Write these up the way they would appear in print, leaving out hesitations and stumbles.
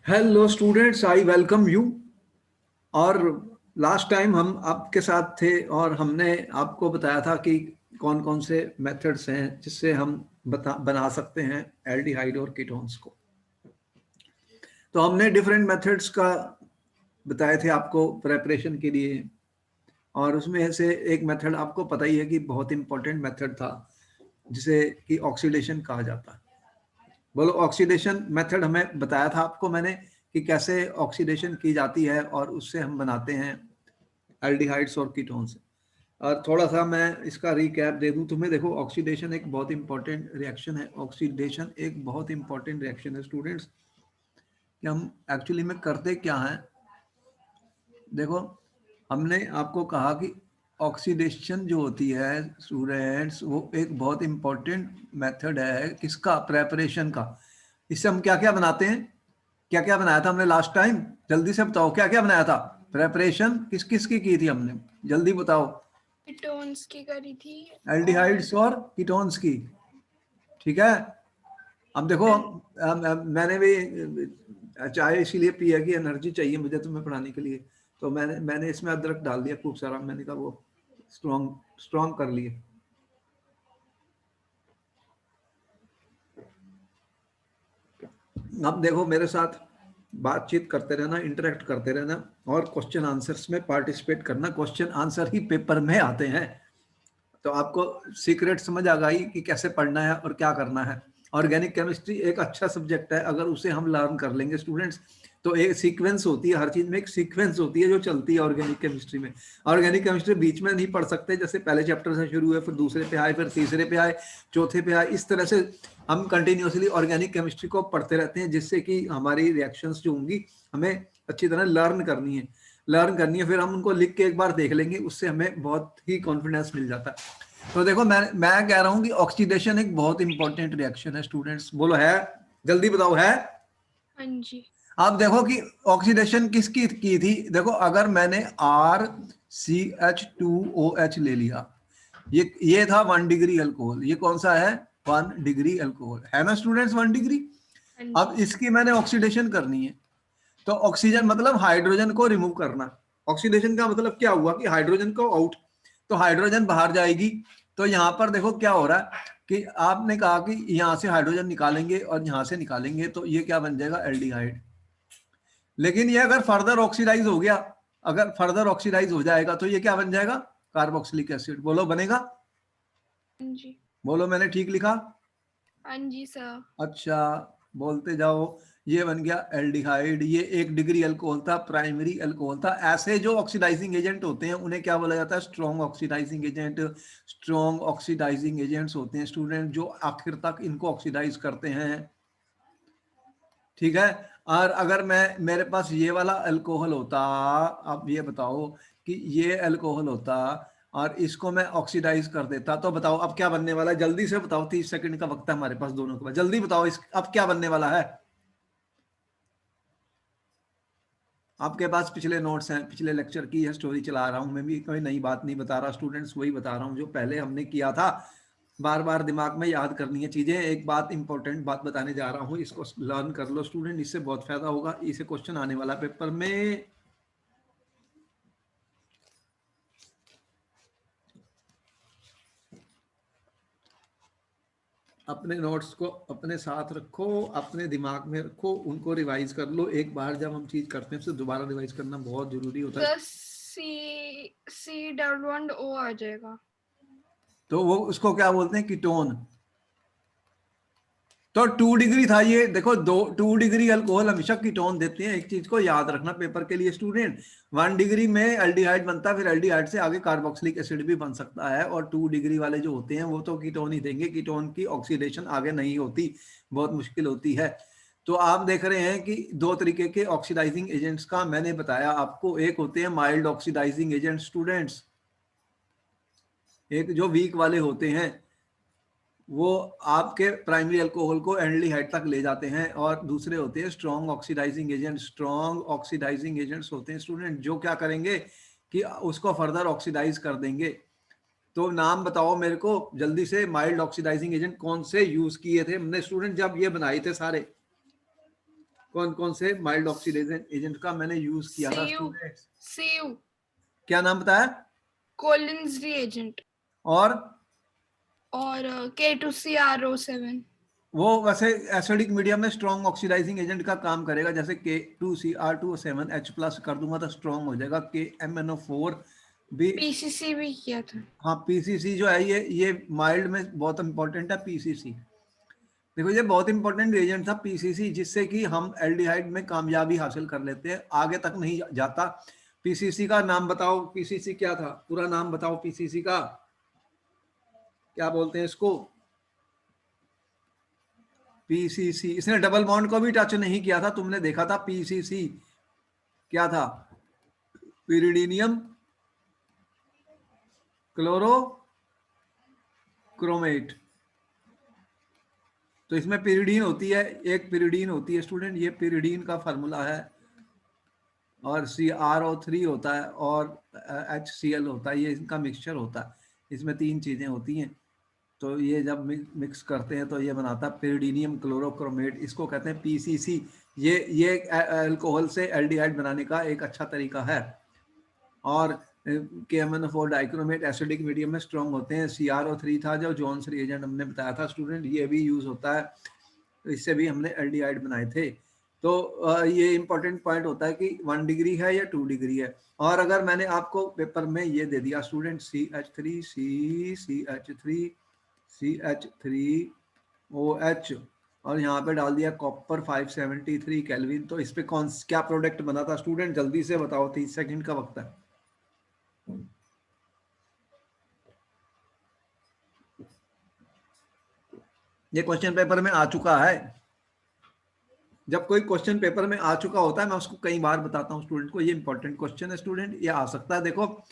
Hello students, I welcome you. और last time हम आपके साथ थे और हमने आपको बताया था कि कौन कौन से मेथड्स हैं जिससे हम बना सकते हैं एल्डिहाइड और कीटोन्स को। तो हमने डिफरेंट मेथड्स का बताए थे आपको प्रेपरेशन के लिए, और उसमें से एक मेथड आपको पता ही है कि बहुत इंपॉर्टेंट मेथड था, जिसे कि ऑक्सीडेशन कहा जाता है। बोलो, ऑक्सीडेशन मेथड हमें बताया था आपको मैंने कि कैसे ऑक्सीडेशन की जाती है और उससे हम बनाते हैं एल्डिहाइड्स और कीटोन्स। और थोड़ा सा मैं इसका रिकैप दे दूं तुम्हें। देखो, ऑक्सीडेशन एक बहुत इंपॉर्टेंट रिएक्शन है। ऑक्सीडेशन एक बहुत इंपॉर्टेंट रिएक्शन है स्टूडेंट्स, कि हम एक्चुअली में करते क्या हैं। देखो, हमने आपको कहा कि ऑक्सीडेशन जो होती है स्टूडेंट्स, वो एक बहुत इंपॉर्टेंट मेथड है किसका, प्रेपरेशन का। इससे हम क्या क्या बनाते हैं, क्या क्या बनाया था हमने लास्ट टाइम, जल्दी से बताओ क्या क्या बनाया था। प्रेपरेशन किस किस की थी हमने, जल्दी बताओ। कीटोन्स की करी थी एल्डिहाइड्स और कीटोन्स की, ठीक है। अब देखो, मैंने भी चाय इसीलिए पी है कि एनर्जी चाहिए मुझे तुम्हें पढ़ाने के लिए। तो मैंने इसमें अदरक डाल दिया खूब सारा, मैंने कहा वो स्ट्रॉन्ग स्ट्रॉन्ग कर लिए। अब देखो, मेरे साथ बातचीत करते रहना, इंटरेक्ट करते रहना, और क्वेश्चन आंसर्स में पार्टिसिपेट करना। क्वेश्चन आंसर ही पेपर में आते हैं, तो आपको सीक्रेट समझ आ गई कि कैसे पढ़ना है और क्या करना है। ऑर्गेनिक केमिस्ट्री एक अच्छा सब्जेक्ट है, अगर उसे हम लर्न कर लेंगे स्टूडेंट्स, तो एक सीक्वेंस होती है, हर चीज में एक सीक्वेंस होती है जो चलती है ऑर्गेनिक केमिस्ट्री में। ऑर्गेनिक केमिस्ट्री बीच में नहीं पढ़ सकते, जैसे पहले चैप्टर से शुरू हुए, फिर दूसरे पे आए, फिर तीसरे पे आए, चौथे पे आए। इस तरह से हम कंटिन्यूसली ऑर्गेनिक केमिस्ट्री को पढ़ते रहते हैं, जिससे कि हमारी रिएक्शंस जो होंगी हमें अच्छी तरह लर्न करनी है। फिर हम उनको लिख के एक बार देख लेंगे, उससे हमें बहुत ही कॉन्फिडेंस मिल जाता है। तो देखो, मैं कह रहा हूं कि ऑक्सीडेशन एक बहुत इंपॉर्टेंट रिएक्शन है स्टूडेंट्स। बोलो, है? जल्दी बताओ, है? हाँ जी। आप देखो कि ऑक्सीडेशन किसकी की थी। देखो, अगर मैंने RCH2OH ले लिया, ये था 1 डिग्री अल्कोहल। ये कौन सा है? 1 डिग्री अल्कोहल है ना स्टूडेंट्स, 1 डिग्री। हाँ अब जी। इसकी मैंने ऑक्सीडेशन करनी है, तो ऑक्सीजन मतलब हाइड्रोजन को रिमूव करना। ऑक्सीडेशन का मतलब क्या हुआ कि हाइड्रोजन को आउट, तो हाइड्रोजन बाहर जाएगी। तो यहां पर देखो क्या हो रहा है कि आपने कहा कि यहां से हाइड्रोजन निकालेंगे और यहां से निकालेंगे, तो ये क्या बन जाएगा? एल्डिहाइड। लेकिन ये अगर फर्दर ऑक्सीडाइज हो गया, अगर फर्दर ऑक्सीडाइज हो जाएगा, तो ये क्या बन जाएगा? Carboxylic acid. बोलो, बनेगा? हाँ जी। बोलो, मैंने ठीक लिखा? हाँ जी सर। अच्छा, बोलते जाओ। ये बन गया एल्डिहाइड। ये 1 डिग्री अल्कोहल था, प्राइमरी अल्कोहल था। ऐसे जो ऑक्सीडाइजिंग एजेंट होते हैं उन्हें क्या बोला जाता है? Strong oxidising agent. Strong oxidising agents होते हैं स्टूडेंट जो आखिर तक इनको ऑक्सीडाइज करते हैं, ठीक है। और अगर मेरे पास ये वाला अल्कोहल होता, अब ये बताओ कि ये अल्कोहल होता और इसको मैं ऑक्सीडाइज कर देता, तो बताओ अब क्या बनने वाला है? जल्दी से बताओ, 30 सेकंड का वक्त है हमारे पास दोनों के पास, जल्दी बताओ इस अब क्या बनने वाला है। आपके पास पिछले नोट्स हैं, पिछले लेक्चर की यह स्टोरी चला रहा हूं मैं भी, कोई नई बात नहीं बता रहा स्टूडेंट्स, वही बता रहा हूं जो पहले हमने किया था। बार बार दिमाग में याद करनी है चीजें। एक बात, इंपॉर्टेंट बात बताने जा रहा हूं, इसको लर्न कर लो स्टूडेंट, इससे बहुत फायदा होगा। इसे क्वेश्चन आने वाला पेपर में। अपने नोट्स को अपने साथ रखो, अपने दिमाग में रखो, उनको रिवाइज कर लो। एक बार जब हम चीज करते हैं तो दोबारा रिवाइज करना बहुत जरूरी होता है। Sir C double bond O आ जाएगा। तो वो उसको क्या बोलते हैं? कीटोन। तो 2 डिग्री था ये। देखो, 2 डिग्री अल्कोहल हमेशा कीटोन देते हैं। एक चीज को याद रखना पेपर के लिए स्टूडेंट, 1 डिग्री में एल्डिहाइड बनता है, फिर एल्डिहाइड से आगे कार्बोक्सिलिक एसिड भी बन सकता है, और 2 डिग्री वाले जो होते हैं वो तो कीटोन ही देंगे। कीटोन की ऑक्सीडेशन आगे नहीं होती, बहुत मुश्किल होती है। तो आप देख रहे हैं कि दो तरीके के ऑक्सीडाइजिंग एजेंट्स का मैंने बताया आपको। एक होते हैं माइल्ड ऑक्सीडाइजिंग एजेंट स्टूडेंट्स, एक जो वीक वाले होते हैं वो आपके प्राइमरी अल्कोहल को एल्डिहाइड तक ले जाते हैं, और दूसरे होते हैं strong oxidising agent. Strong oxidising agents होते हैं स्टूडेंट जो क्या करेंगे कि उसको फर्दर ऑक्सीडाइज कर देंगे। तो नाम बताओ मेरे को जल्दी से, माइल्ड ऑक्सीडाइजिंग एजेंट कौन से यूज किए थे हमने स्टूडेंट जब ये बनाए थे सारे? कौन कौन से माइल्ड ऑक्सीडेशन एजेंट का मैंने यूज किया था CU स्टूडेंट्स? CU क्या नाम बताया? कोलिन्स reagent और और K2CrO7। वो वैसे एसिडिक मीडियम में स्ट्रॉन्ग ऑक्सीडाइजिंग एजेंट का काम करेगा, जैसे K2Cr2O7 H+ कर दूंगा तो स्ट्रॉन्ग हो जाएगा। KMnO4 भी। PCC भी किया था। हाँ, पीसीसी जो है ये माइल्ड में बहुत इंपॉर्टेंट है पीसीसी। देखो ये बहुत इंपॉर्टेंट एजेंट था पीसीसी, जिससे कि हम एल्डिहाइड में कामयाबी हासिल कर लेते हैं, आगे तक नहीं जाता। पीसीसी का नाम बताओ, पीसीसी क्या था, पूरा नाम बताओ पीसीसी का, क्या बोलते हैं इसको? पीसीसी। इसने डबल बॉन्ड को भी टच नहीं किया था, तुमने देखा था। पीसीसी क्या था? पिरिडीनियम क्लोरोक्रोमेट। तो इसमें पिरिडीन होती है, एक पिरिडीन होती है स्टूडेंट, ये पिरिडीन का फार्मूला है। और CrO3 होता है और HCl होता है, ये इनका मिक्सचर होता है। इसमें 3 चीजें होती हैं, तो ये जब मिक्स करते हैं तो ये बनाता है पिरिडीनियम क्लोरोक्रोमेट, इसको कहते हैं पीसीसी। ये अल्कोहल से एल्डिहाइड बनाने का एक अच्छा तरीका है। और KMnO4 डाइक्रोमेट एसिडिक मीडियम में स्ट्रॉन्ग होते हैं। CrO3 था जो जॉन्स रिएजेंट हमने बताया था स्टूडेंट, ये भी यूज होता है, तो इससे भी हमने एल्डिहाइड बनाए थे। तो ये इंपॉर्टेंट पॉइंट होता है कि 1 डिग्री है या 2 डिग्री है। और अगर मैंने आपको पेपर में ये दे दिया स्टूडेंट CH3 और यहाँ पे डाल दिया कॉपर 573 केल्विन, तो इस पे कौन क्या प्रोडक्ट बना था स्टूडेंट? जल्दी से बताओ, 30 सेकंड का वक्त है। ये क्वेश्चन पेपर में आ चुका है। जब कोई क्वेश्चन पेपर में आ चुका होता है मैं उसको कई बार बताता हूँ स्टूडेंट को, ये इंपॉर्टेंट क्वेश्चन है स्टूडेंट, ये आ सकता है। देखो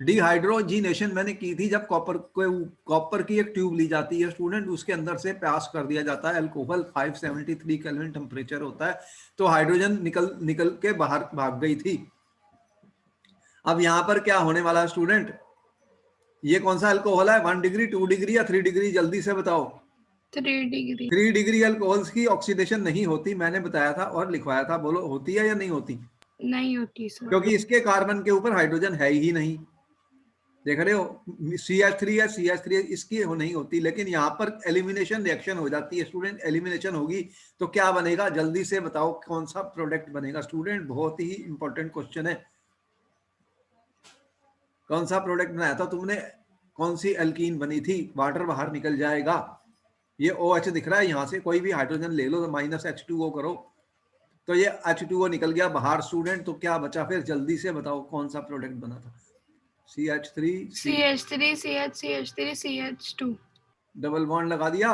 डिहाइड्रोजीनेशन मैंने की थी, जब कॉपर की एक ट्यूब ली जाती है स्टूडेंट, उसके अंदर से पास कर दिया जाता है अल्कोहल, 573 केल्विन टेम्परेचर होता है, तो हाइड्रोजन निकल के बाहर भाग गई थी। अब यहाँ पर क्या होने वाला है स्टूडेंट? ये कौन सा अल्कोहल है? 1 डिग्री, 2 डिग्री या 3 डिग्री? जल्दी से बताओ। 3 डिग्री। 3 डिग्री अल्कोहल्स की ऑक्सीडेशन नहीं होती, मैंने बताया था और लिखवाया था। बोलो होती है या नहीं होती? नहीं होती सर। क्योंकि इसके कार्बन के ऊपर हाइड्रोजन है ही नहीं। देख रहे हो, CH3 है, CH3 इसकी नहीं होती, लेकिन यहाँ पर एलिमिनेशन रिएक्शन हो जाती है स्टूडेंट। एलिमिनेशन होगी तो क्या बनेगा? जल्दी से बताओ कौन सा प्रोडक्ट बनेगा स्टूडेंट, बहुत ही इंपॉर्टेंट क्वेश्चन है। कौन सा प्रोडक्ट बनाया था तुमने? कौन सी एल्कीन बनी थी? वाटर बाहर निकल जाएगा। ये OH दिख रहा है, यहाँ से कोई भी हाइड्रोजन ले लो तो -H2O करो, तो ये H2O निकल गया बाहर स्टूडेंट, तो क्या बचा फिर? जल्दी से बताओ कौन सा प्रोडक्ट बना था? CH3 CH3 CH3 CH2 double bond लगा दिया,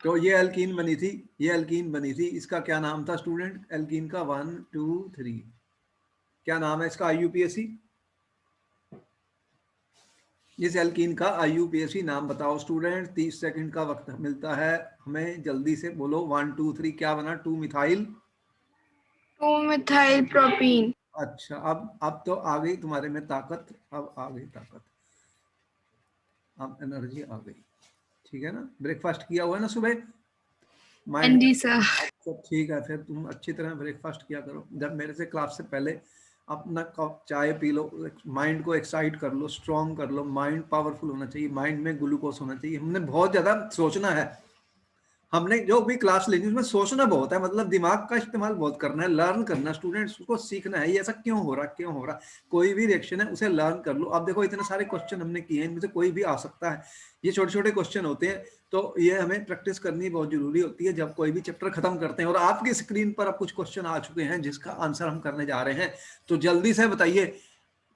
तो ये एल्कीन बनी थी, ये एल्कीन बनी थी। इसका क्या नाम था स्टूडेंट? एल्कीन का 1 2 3 क्या नाम है इसका? IUPAC। इस एल्कीन का IUPAC नाम बताओ स्टूडेंट, 30 सेकंड का वक्त मिलता है हमें, जल्दी से बोलो। 1 2 3 क्या बना? 2 मिथाइल 2 मिथाइल प्रोपीन। अच्छा, अब तो आ गई तुम्हारे में ताकत, अब आ गई ताकत, अब एनर्जी आ गई। ठीक है ना? ब्रेकफास्ट किया हुआ है ना सुबह? हाँ माइंड जी सर। अच्छा ठीक है, फिर तुम अच्छी तरह ब्रेकफास्ट किया करो। जब मेरे से क्लास से पहले अपना कप चाय पी लो, माइंड को एक्साइट कर लो, स्ट्रॉन्ग कर लो। माइंड पावरफुल होना चाहिए, माइंड में ग्लूकोज होना चाहिए। हमने बहुत ज़्यादा सोचना है, हमने जो भी क्लास लेनी है उसमें सोचना बहुत है, मतलब दिमाग का इस्तेमाल बहुत करना है, लर्न करना। स्टूडेंट्स उसको सीखना है, ये ऐसा क्यों हो रहा, क्यों हो रहा। कोई भी रिएक्शन है उसे लर्न कर लो। अब देखो इतने सारे क्वेश्चन हमने किए हैं, इनमें से कोई भी आ सकता है, ये छोटे छोटे क्वेश्चन होते हैं, तो ये हमें प्रैक्टिस करनी बहुत जरूरी होती है जब कोई भी चैप्टर खत्म करते हैं। और आपकी स्क्रीन पर अब कुछ क्वेश्चन आ चुके हैं जिसका आंसर हम करने जा रहे हैं, तो जल्दी से बताइए।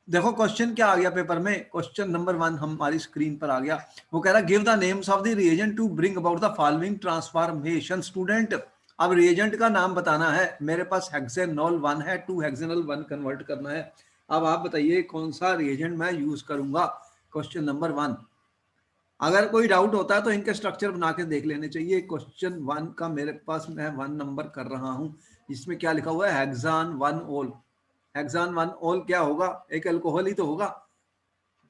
देखो क्वेश्चन क्या आ गया पेपर में, क्वेश्चन नंबर 1 हमारी स्क्रीन पर आ गया। वो कह रहा give the names of the reagent to bring about the following transformation. Student अब रिएजेंट का नाम बताना है, मेरे पास हेक्सेनॉल 1 है, 2 हेक्सेनॉल 1 कन्वर्ट करना है। अब आप बताइए कौन सा रिएजेंट मैं यूज करूंगा, क्वेश्चन नंबर 1। अगर कोई डाउट होता है तो इनके स्ट्रक्चर बना के देख लेने चाहिए। क्वेश्चन 1 का मेरे पास मैं 1 नंबर कर रहा हूं, इसमें क्या लिखा हुआ है? हेक्सान 1 ओल। हेक्सान 1 ओल क्या होगा? एक अल्कोहल ही तो होगा,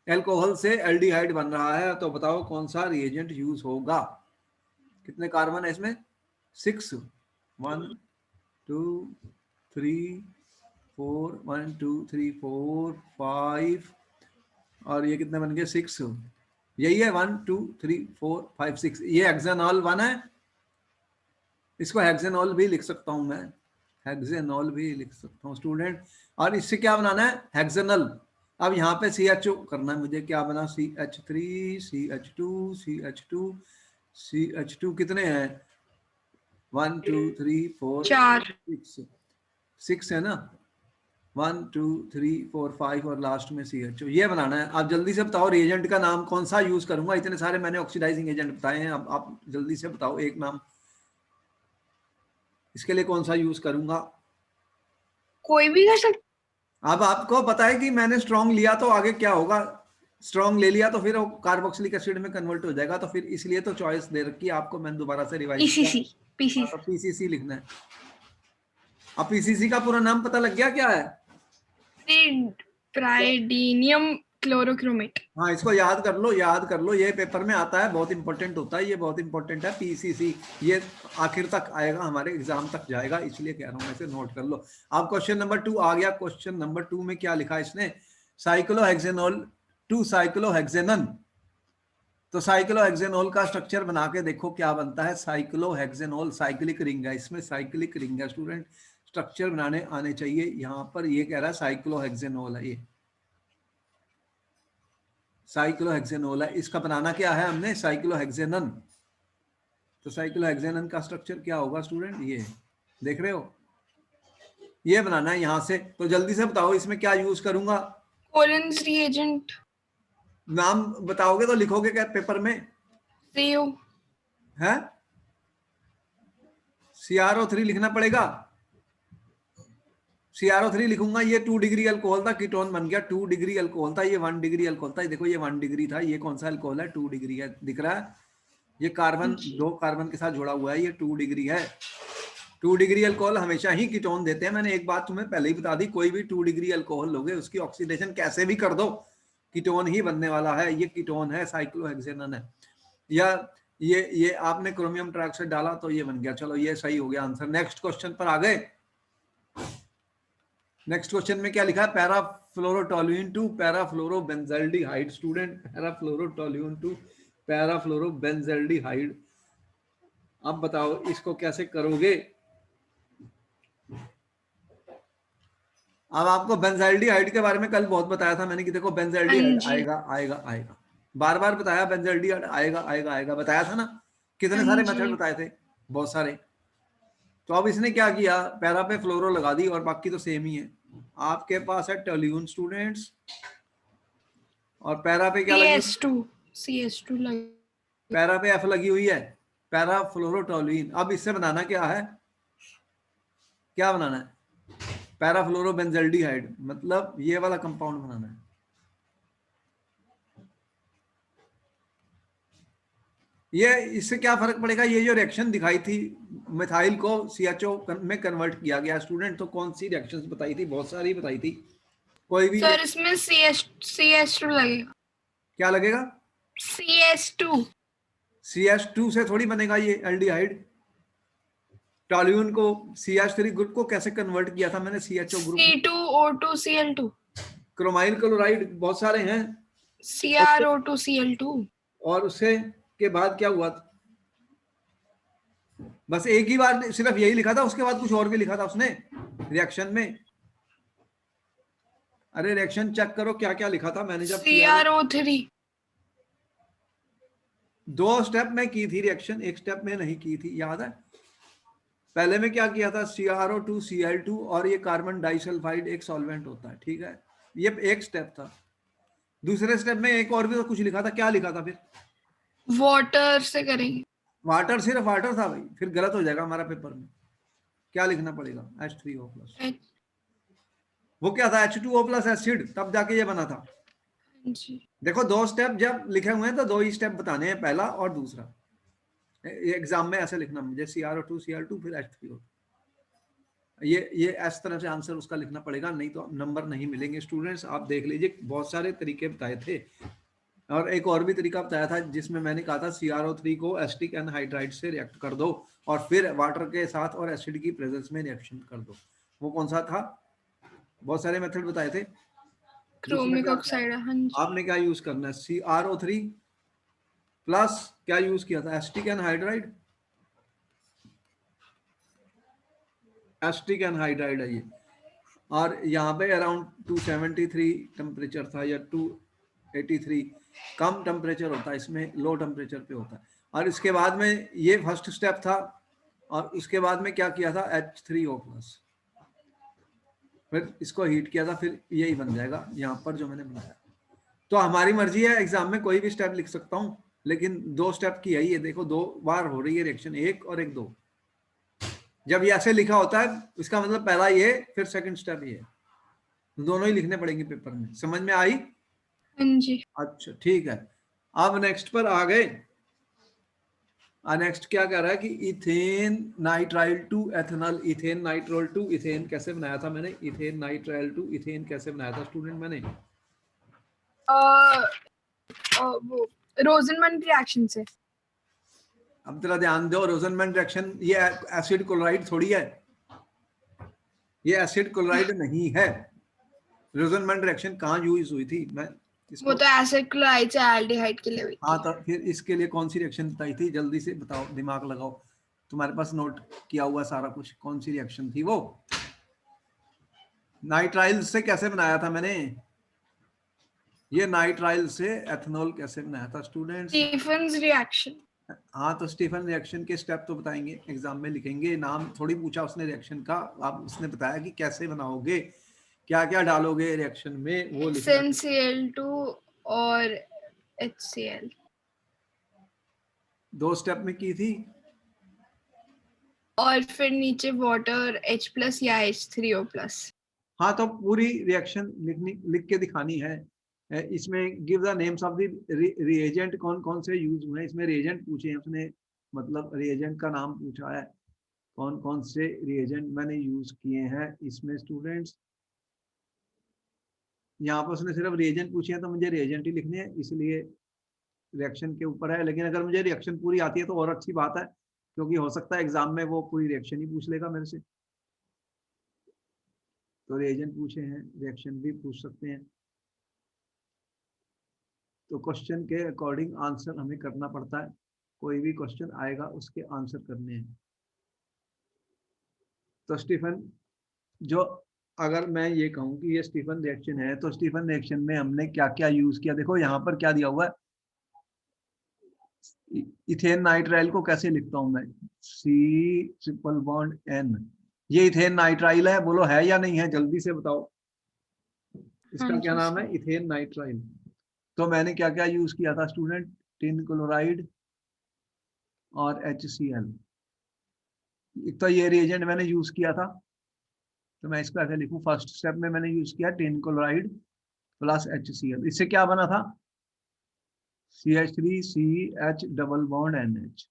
अल्कोहल से एल्डिहाइड बन रहा है, तो बताओ कौन सा रिएजेंट यूज होगा। कितने कार्बन है इसमें? 6, 1 2 3 4, 1 2 3 4 5, और ये कितने बन गए 6, यही है 1 2 3 4 5 6, ये हेक्सेनॉल 1 है। इसको हेक्सेनॉल भी लिख सकता हूं मैं, हेक्सेनॉल भी लिख सकता हूं स्टूडेंट। और इससे क्या बनाना है, हेक्सेनल। अब यहाँ पे CHO करना है मुझे, क्या बना CH3 CH2 CH2 CH2, कितने हैं 1 2 3 4 4 6 है ना, 1 2 3 4 5 और लास्ट में CHO, ये बनाना है। आप जल्दी से बताओ रिएजेंट का नाम कौन सा यूज करूंगा, इतने सारे मैंने ऑक्सीडाइजिंग एजेंट बताए हैं, अब आप जल्दी से बताओ एक नाम, इसके लिए कौन सा यूज करूंगा। कोई भी कर सकता। अब आपको पता है कि मैंने स्ट्रॉन्ग लिया तो आगे क्या होगा, स्ट्रॉन्ग ले लिया तो फिर वो कार्बोक्सिलिक एसिड में कन्वर्ट हो जाएगा, तो फिर इसलिए तो चॉइस दे रखी है आपको, मैंने दोबारा से रिवाइज किया। पीसीसी हाँ, तो PCC लिखना है। अब PCC का पूरा नाम पता लग गया क्या है, प्राइडीनियम क्लोरोक्रोमेट। हाँ इसको याद कर लो, याद कर लो, ये पेपर में आता है, बहुत इंपॉर्टेंट होता है, ये बहुत इंपॉर्टेंट है PCC, ये आखिर तक आएगा, हमारे एग्जाम तक जाएगा, इसलिए कह रहा हूँ, ऐसे नोट कर लो। अब क्वेश्चन नंबर 2 आ गया। क्वेश्चन नंबर 2 में क्या लिखा है इसने, साइक्लोहेक्सेनॉल टू साइक्लोहेक्सेनन। तो साइक्लोहेक्सेनॉल का स्ट्रक्चर बना के देखो क्या बनता है, साइक्लोहेक्सेनॉल साइक्लिक रिंग है, इसमें साइक्लिक रिंग है स्टूडेंट, स्ट्रक्चर बनाने आने चाहिए। यहाँ पर ये कह रहा है साइक्लोहेक्सेनॉल है, ये साइक्लोहेक्सेनॉल है, इसका बनाना क्या है हमने, साइक्लोहेक्सेनन। तो साइक्लोहेक्सेनन का स्ट्रक्चर क्या होगा स्टूडेंट, ये देख रहे हो, ये बनाना है यहाँ से। तो जल्दी से बताओ इसमें क्या यूज करूंगा, कोलिन्स रिएजेंट। नाम बताओगे तो लिखोगे क्या पेपर में, सीओ है CrO3 लिखना पड़ेगा, CrO3 लिखूंगा। ये 2 डिग्री अल्कोहल था, कीटोन बन गया, 2 डिग्री अल्कोहल था, ये 1 डिग्री अल्कोहल था, देखो ये 1 डिग्री था, ये कौन सा अल्कोहल है 2 डिग्री है, दिख रहा है, ये कार्बन 2 कार्बन के साथ जुड़ा हुआ है, ये 2 डिग्री है। 2 डिग्री अल्कोहल हमेशा ही कीटोन देते हैं, मैंने एक बात तुम्हें पहले ही बता दी, कोई भी 2 डिग्री अल्कोहल लोगे उसकी ऑक्सीडेशन कैसे भी कर दो कीटोन ही बनने वाला है, ये कीटोन है, साइक्लोहेक्सेनन है। या ये आपने क्रोमियम ट्राइऑक्साइड डाला तो ये बन गया, चलो ये सही हो गया आंसर। नेक्स्ट क्वेश्चन पर आ गए। नेक्स्ट क्वेश्चन में क्या लिखा है, पैराफ्लोरोटोल्यूइन टू पैराफ्लोरोबेंजाल्डिहाइड स्टूडेंट, पैराफ्लोरोटोल्यूइन टू पैराफ्लोरोबेंजाल्डिहाइड। अब बताओ इसको कैसे करोगे। अब आपको बेंजाल्डिहाइड के बारे में कल बहुत बताया था मैंने कि देखो बेंजाल्डिहाइड आएगा आएगा आएगा, बार बार बताया बेंजाल्डिहाइड आएगा आएगा आएगा, बताया था ना, कितने सारे मेथड बताए थे, बहुत सारे। तो अब इसने क्या किया, पैरा पे फ्लोरो लगा दी और बाकी तो सेम ही है। आपके पास है टोल्यून स्टूडेंट्स, और पैरा पे क्या लगी, CS2 लगे, पैरा पे F लगी हुई है, पैरा फ्लोरोटोल्यूइन। अब इससे बनाना क्या है, क्या बनाना है, पैराफ्लोरोबेंजाल्डिहाइड, मतलब ये वाला कंपाउंड बनाना है। ये इससे क्या फर्क पड़ेगा, ये जो रिएक्शन दिखाई थी मिथाइल को CHO में कन्वर्ट किया गया स्टूडेंट, तो कौन सी रिएक्शंस बताई थी, बहुत सारी बताई थी, कोई भी सर इसमें CS2 लगेगा, क्या लगेगा, CS2 से थोड़ी बनेगा ये एल्डिहाइड। टोल्यून को CH3 ग्रुप को कैसे कन्वर्ट किया था मैंने CHO group, C2O2Cl2 chromyl chloride बहुत सारे हैं, CrO2Cl2, और उससे के बाद क्या हुआ, बस एक ही बार सिर्फ यही लिखा था, उसके बाद कुछ और भी लिखा था उसने रिएक्शन में। अरे रिएक्शन चेक करो क्या क्या लिखा था मैंने, जब CrO3 2 स्टेप में की थी रिएक्शन, एक स्टेप में नहीं की थी, याद है। पहले में क्या किया था, CrO2Cl2, और ये कार्बन डाइसल्फाइड एक सॉल्वेंट होता है, ठीक है, ये एक स्टेप था। दूसरे स्टेप में एक और भी तो कुछ लिखा था, क्या लिखा था फिर, वाटर से करेंगे, वाटर, सिर्फ वाटर था भाई, फिर गलत हो जाएगा हमारा पेपर में, क्या लिखना पड़ेगा H3O+, वो क्या था H2O+ एसिड, तब जाके ये बना था। देखो 2 स्टेप जब लिखे हुए हैं तो 2 ही स्टेप बताने हैं, पहला और दूसरा, एग्जाम में ऐसे लिखना मुझे, CrO2Cl2 फिर H3O, ये इस तरह से आंसर उसका लिखना पड़ेगा, नहीं तो नंबर नहीं मिलेंगे स्टूडेंट्स। आप देख लीजिए बहुत सारे तरीके बताए थे, और एक और भी तरीका बताया था जिसमें मैंने कहा था CrO3 को एसिटिक एनहाइड्राइड से रिएक्ट कर दो और फिर वाटर के साथ और एसिड की प्रेजेंस में रिएक्शन कर दो। वो कौन सा था? बहुत सारे मेथड बताए थे। दूसरा क्रोमिक क्या ऑक्साइड, हाँ जी। आपने क्या यूज करना है? CrO3 प्लस क्या यूज किया था? एसिटिक एनहाइड्राइड, एसिटिक एनहाइड्राइड है ये। और यहाँ पे अराउंड 273 टेम्परेचर था या 283, कम टेम्परेचर होता है इसमें, लो टेम्परेचर पे होता है। और इसके बाद में ये फर्स्ट स्टेप था और उसके बाद में क्या किया था? H3O+, फिर इसको हीट किया था, फिर यही बन जाएगा यहाँ पर जो मैंने बनाया। तो हमारी मर्जी है, एग्जाम में कोई भी स्टेप लिख सकता हूँ, लेकिन 2 स्टेप की है ये। देखो 2 बार हो रही है रिएक्शन, 1 और 1 2। जब ये ऐसे लिखा होता है इसका मतलब पहला ये फिर सेकंड स्टेप ये, दोनों ही लिखने पड़ेंगे पेपर में। समझ में आई? हाँ जी। अच्छा ठीक है, अब नेक्स्ट पर आ गए। नेक्स्ट क्या कह रहा है कि ethane nitrile to ethanol, ethane nitrile to ethane कैसे बनाया था मैंने? इथेन नाइट्राइल टू इथेन कैसे बनाया था स्टूडेंट मैंने? वो रोजनमैन रिएक्शन से। अब तेरा ध्यान दो, रोजनमैन रिएक्शन ये एसिड क्लोराइड थोड़ी है, ये एसिड क्लोराइड नहीं है। रोजनमैन रिएक्शन कहाँ यूज हुई थी? मैं वो तो एसिड क्लोराइड से एल्डिहाइड के लिए हुई हाँ, थी। तो फिर इसके लिए कौन सी रिएक्शन बताई थी? जल्दी से बताओ, दिमाग लगाओ, तुम्हारे पास नोट किया हुआ सारा कुछ। कौन सी रिएक्शन थी वो? नाइट्राइल से कैसे बनाया था मैंने? ये नाइट्राइल से एथेनॉल कैसे बनाया था स्टूडेंट्स? Stephen's reaction. हाँ, तो स्टीफन रिएक्शन के स्टेप तो बताएंगे, एग्जाम में लिखेंगे। नाम थोड़ी पूछा उसने रिएक्शन का, आप उसने बताया कि कैसे बनाओगे, क्या क्या डालोगे रिएक्शन में, वो लिखना। HNCl2 और HCl। 2 स्टेप में की थी। और फिर नीचे वाटर H+ या H3O+। हाँ, तो पूरी रिएक्शन लिख के दिखानी है। इसमें give the names of the reagent, कौन कौन से यूज हुए हैं इसमें। रिएजेंट पूछे हैं उसने, मतलब रिएजेंट का नाम पूछा है, कौन कौन से रिएजेंट मैंने यूज किए हैं इसमें स्टूडेंट्स। यहाँ पर उसने सिर्फ रिएजेंट पूछे हैं तो मुझे रिएजेंट ही लिखने हैं, इसलिए रिएक्शन के ऊपर है। लेकिन अगर मुझे रिएक्शन पूरी आती है तो और अच्छी बात है, क्योंकि हो सकता है एग्जाम में वो पूरी रिएक्शन ही पूछ लेगा मेरे से। तो रिएजेंट पूछे हैं, रिएक्शन भी पूछ सकते हैं। तो क्वेश्चन के अकॉर्डिंग आंसर हमें करना पड़ता है, कोई भी क्वेश्चन आएगा उसके आंसर करने हैं। तो स्टीफन, जो अगर मैं ये कहूँ कि ये स्टीफन रिएक्शन है, तो स्टीफन रिएक्शन में हमने क्या क्या यूज किया? देखो यहाँ पर क्या दिया हुआ है, इथेन नाइट्राइल को कैसे लिखता हूं मैं? C∼N। ये इथेन नाइट्राइल है, बोलो है या नहीं है, जल्दी से बताओ। इसका क्या नाम है? Ethane nitrile. तो मैंने क्या क्या यूज किया था स्टूडेंट? टिन क्लोराइड और HCl। एक तो ये रिएजेंट मैंने यूज किया था, तो मैं इसको ऐसे लिखूं, फर्स्ट स्टेप में मैंने यूज किया टिन क्लोराइड प्लस HCl। इससे क्या बना था? CH3CH double bond NH।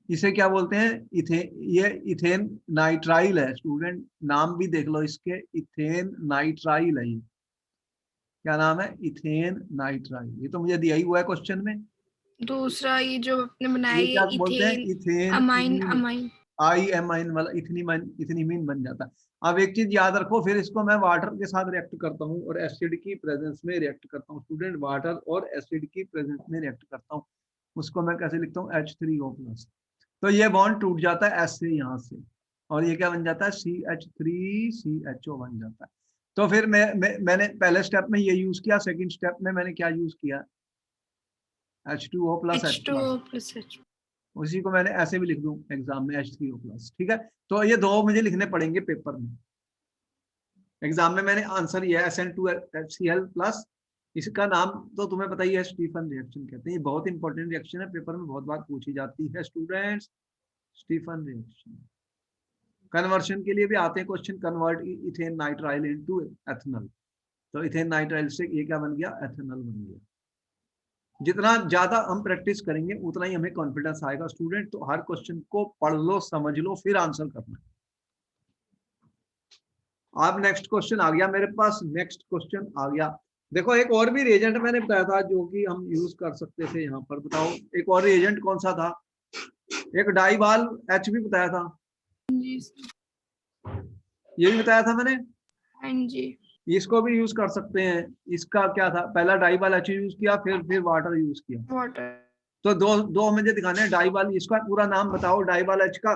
इसे क्या बोलते हैं? ये इथेन नाइट्राइल है स्टूडेंट, नाम भी देख लो इसके, इथेन नाइट्राइल है। क्या नाम है? Ethane nitrile. ये तो मुझे दिया ही हुआ है क्वेश्चन में। दूसरा ये जो आपने बनाया ये क्या ये बोलते हैं? Ethane ethane amine imine, amine IMIN वाला इथनीमीन बन जाता है। अब एक चीज याद रखो, फिर इसको मैं वाटर के साथ रिएक्ट करता हूँ और एसिड की प्रेजेंस में रिएक्ट करता हूँ स्टूडेंट। वाटर और एसिड की प्रेजेंस में रिएक्ट करता हूँ, उसको मैं कैसे लिखता हूँ? H3O+। तो ये बॉन्ड टूट जाता है S से, यहाँ से, और ये क्या बन जाता है? CH3CHO बन जाता है। तो फिर मैंने पहले स्टेप में ये यूज किया, सेकंड स्टेप में मैंने क्या यूज किया? H2O+, H2O+H। उसी को मैंने ऐसे भी लिख दूं एग्जाम में H3O+। ठीक है, तो ये 2 मुझे लिखने पड़ेंगे पेपर में। एग्जाम में मैंने आंसर ये SN2HCl+, इसका नाम तो तुम्हें पता ही है, स्टीफन रिएक्शन कहते हैं। ये बहुत इंपॉर्टेंट रिएक्शन है, पेपर में बहुत बार पूछी जाती है स्टूडेंट्स, स्टीफन रिएक्शन। कन्वर्शन के लिए भी आते हैं question, convert ethane nitrile into ethanol. तो इथेन नाइट्राइल से ये क्या बन गया? एथेनॉल बन गया। जितना ज्यादा हम प्रैक्टिस करेंगे उतना ही हमें कॉन्फिडेंस आएगा स्टूडेंट। तो हर क्वेश्चन को पढ़ लो, समझ लो, फिर आंसर करना। अब नेक्स्ट क्वेश्चन आ गया मेरे पास, नेक्स्ट क्वेश्चन आ गया देखो एक और भी रिएजेंट मैंने बताया था जो कि हम यूज कर सकते थे यहाँ पर, बताओ एक और रिएजेंट कौन सा था? एक डाइबाल एच भी बताया था, जी सर। ये भी बताया था मैंने। हाँ जी। इसको भी यूज कर सकते हैं। इसका क्या था, पहला डाइबाल एच यूज किया, फिर वाटर यूज किया। वाटर। तो दो दो मुझे दिखाने हैं डाइबाल, इसका पूरा नाम बताओ डाइबाल एच का।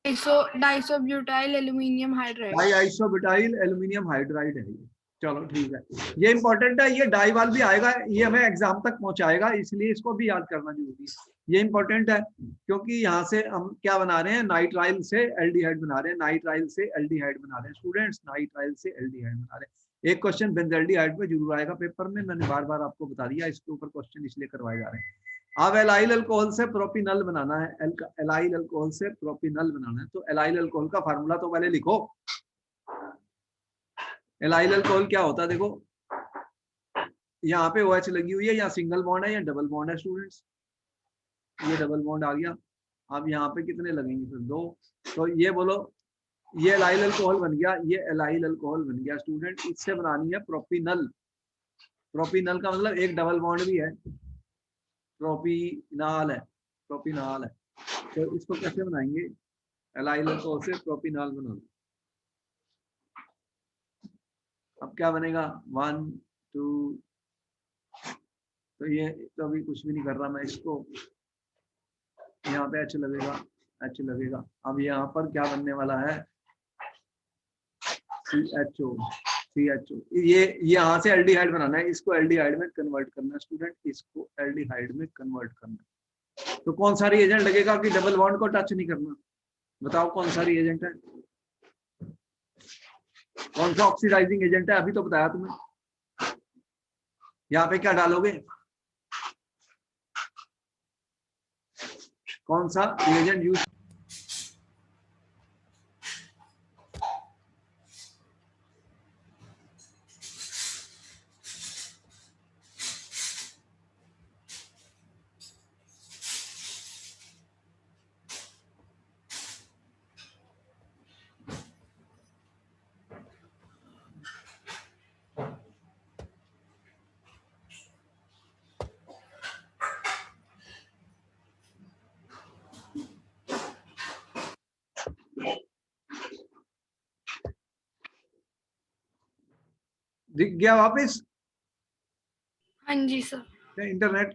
Diisobutyl aluminium hydride. Di isobutyl aluminium hydride है ये। चलो ठीक है, ये इंपॉर्टेंट है, ये डाइबाल भी आएगा, ये हमें एग्जाम तक पहुंचाएगा, इसलिए इसको भी याद करना जरूरी है। ये इंपॉर्टेंट है क्योंकि यहाँ से हम क्या बना रहे हैं, नाइट्राइल से एल्डिहाइड बना रहे हैं, नाइट्राइल से एल्डिहाइड बना रहे हैं स्टूडेंट्स, नाइट्राइल से एल्डिहाइड बना रहे हैं। एक क्वेश्चन बेंजल्डिहाइड पे जरूर आएगा पेपर में, मैंने बार बार आपको बता दिया, इसके ऊपर क्वेश्चन इसलिए करवाए जा रहे हैं। अब एलाइल अल्कोहल से प्रोपिनल बनाना है, एलाइल अल्कोहल से प्रोपिनल बनाना है, तो एलाइल अल्कोहल का फार्मूला तो पहले लिखो। एलाइल अल्कोहल क्या होता है, देखो यहाँ पे OH लगी हुई है, यहाँ सिंगल बॉन्ड है या डबल बॉन्ड है स्टूडेंट्स, ये डबल बॉन्ड आ गया। अब यहाँ पे कितने लगेंगे, फिर 2। तो ये बोलो, ये एलाइल अल्कोहल बन गया, ये एलाइल अल्कोहल बन गया स्टूडेंट। इससे बनानी है प्रोपिनल। प्रोपिनल का मतलब एक डबल बॉन्ड भी है, प्रोपिनाल है, प्रोपिनाल है। तो इसको कैसे बनाएंगे, एलाइल अल्कोहल से प्रोपिनाल बना लो। अब क्या बनेगा, 1 2, तो ये तो अभी कुछ भी नहीं कर रहा मैं, इसको यहाँ पे H लगेगा, H लगेगा। अब यहाँ पर क्या बनने वाला है, CHO, CHO। ये यहाँ से एल्डिहाइड बनाना है, इसको एल्डिहाइड में कन्वर्ट करना है स्टूडेंट, इसको एल्डिहाइड में कन्वर्ट करना है। तो कौन सा रिएजेंट लगेगा कि डबल बॉन्ड को टच नहीं करना, बताओ कौन सा रिएजेंट है, कौन सा ऑक्सीडाइजिंग एजेंट है, अभी तो बताया तुम्हें। यहाँ पे क्या डालोगे, कौन सा रिएजेंट यूज, दिख गया वापस? हाँ जी सर। इंटरनेट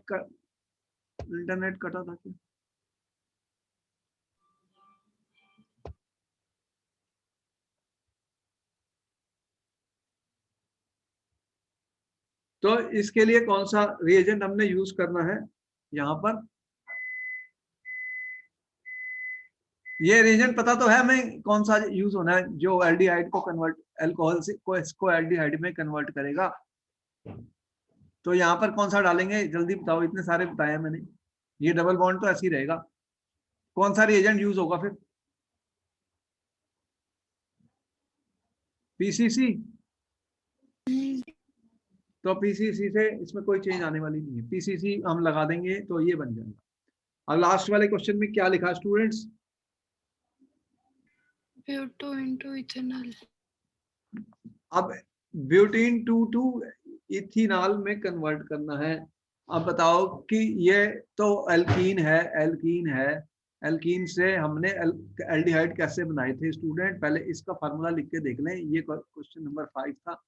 कटा था क्या? तो इसके लिए कौन सा रिएजेंट हमने यूज करना है, यहाँ पर ये रिएजेंट पता तो है हमें कौन सा यूज होना है, जो एल्डिहाइड को कन्वर्ट, अल्कोहल से को इसको एल्डिहाइड में कन्वर्ट करेगा। तो यहाँ पर कौन सा डालेंगे, जल्दी बताओ, इतने सारे बताए मैंने। ये डबल बॉन्ड तो ऐसे ही रहेगा, कौन सा रिएजेंट यूज होगा फिर, PCC। तो PCC से इसमें कोई चेंज आने वाली नहीं है, PCC हम लगा देंगे तो ये बन जाएगा। अब लास्ट वाले क्वेश्चन में क्या लिखा स्टूडेंट्स, ब्यूटो इनटू इथेनॉल। अब ब्यूटीन टू इथेनॉल में कन्वर्ट करना है। अब बताओ कि ये तो एल्कीन है, एल्कीन है, एल्कीन से हमने एल्डिहाइड कैसे बनाए थे स्टूडेंट, पहले इसका फार्मूला लिख के देख लें, ये क्वेश्चन नंबर 5 था।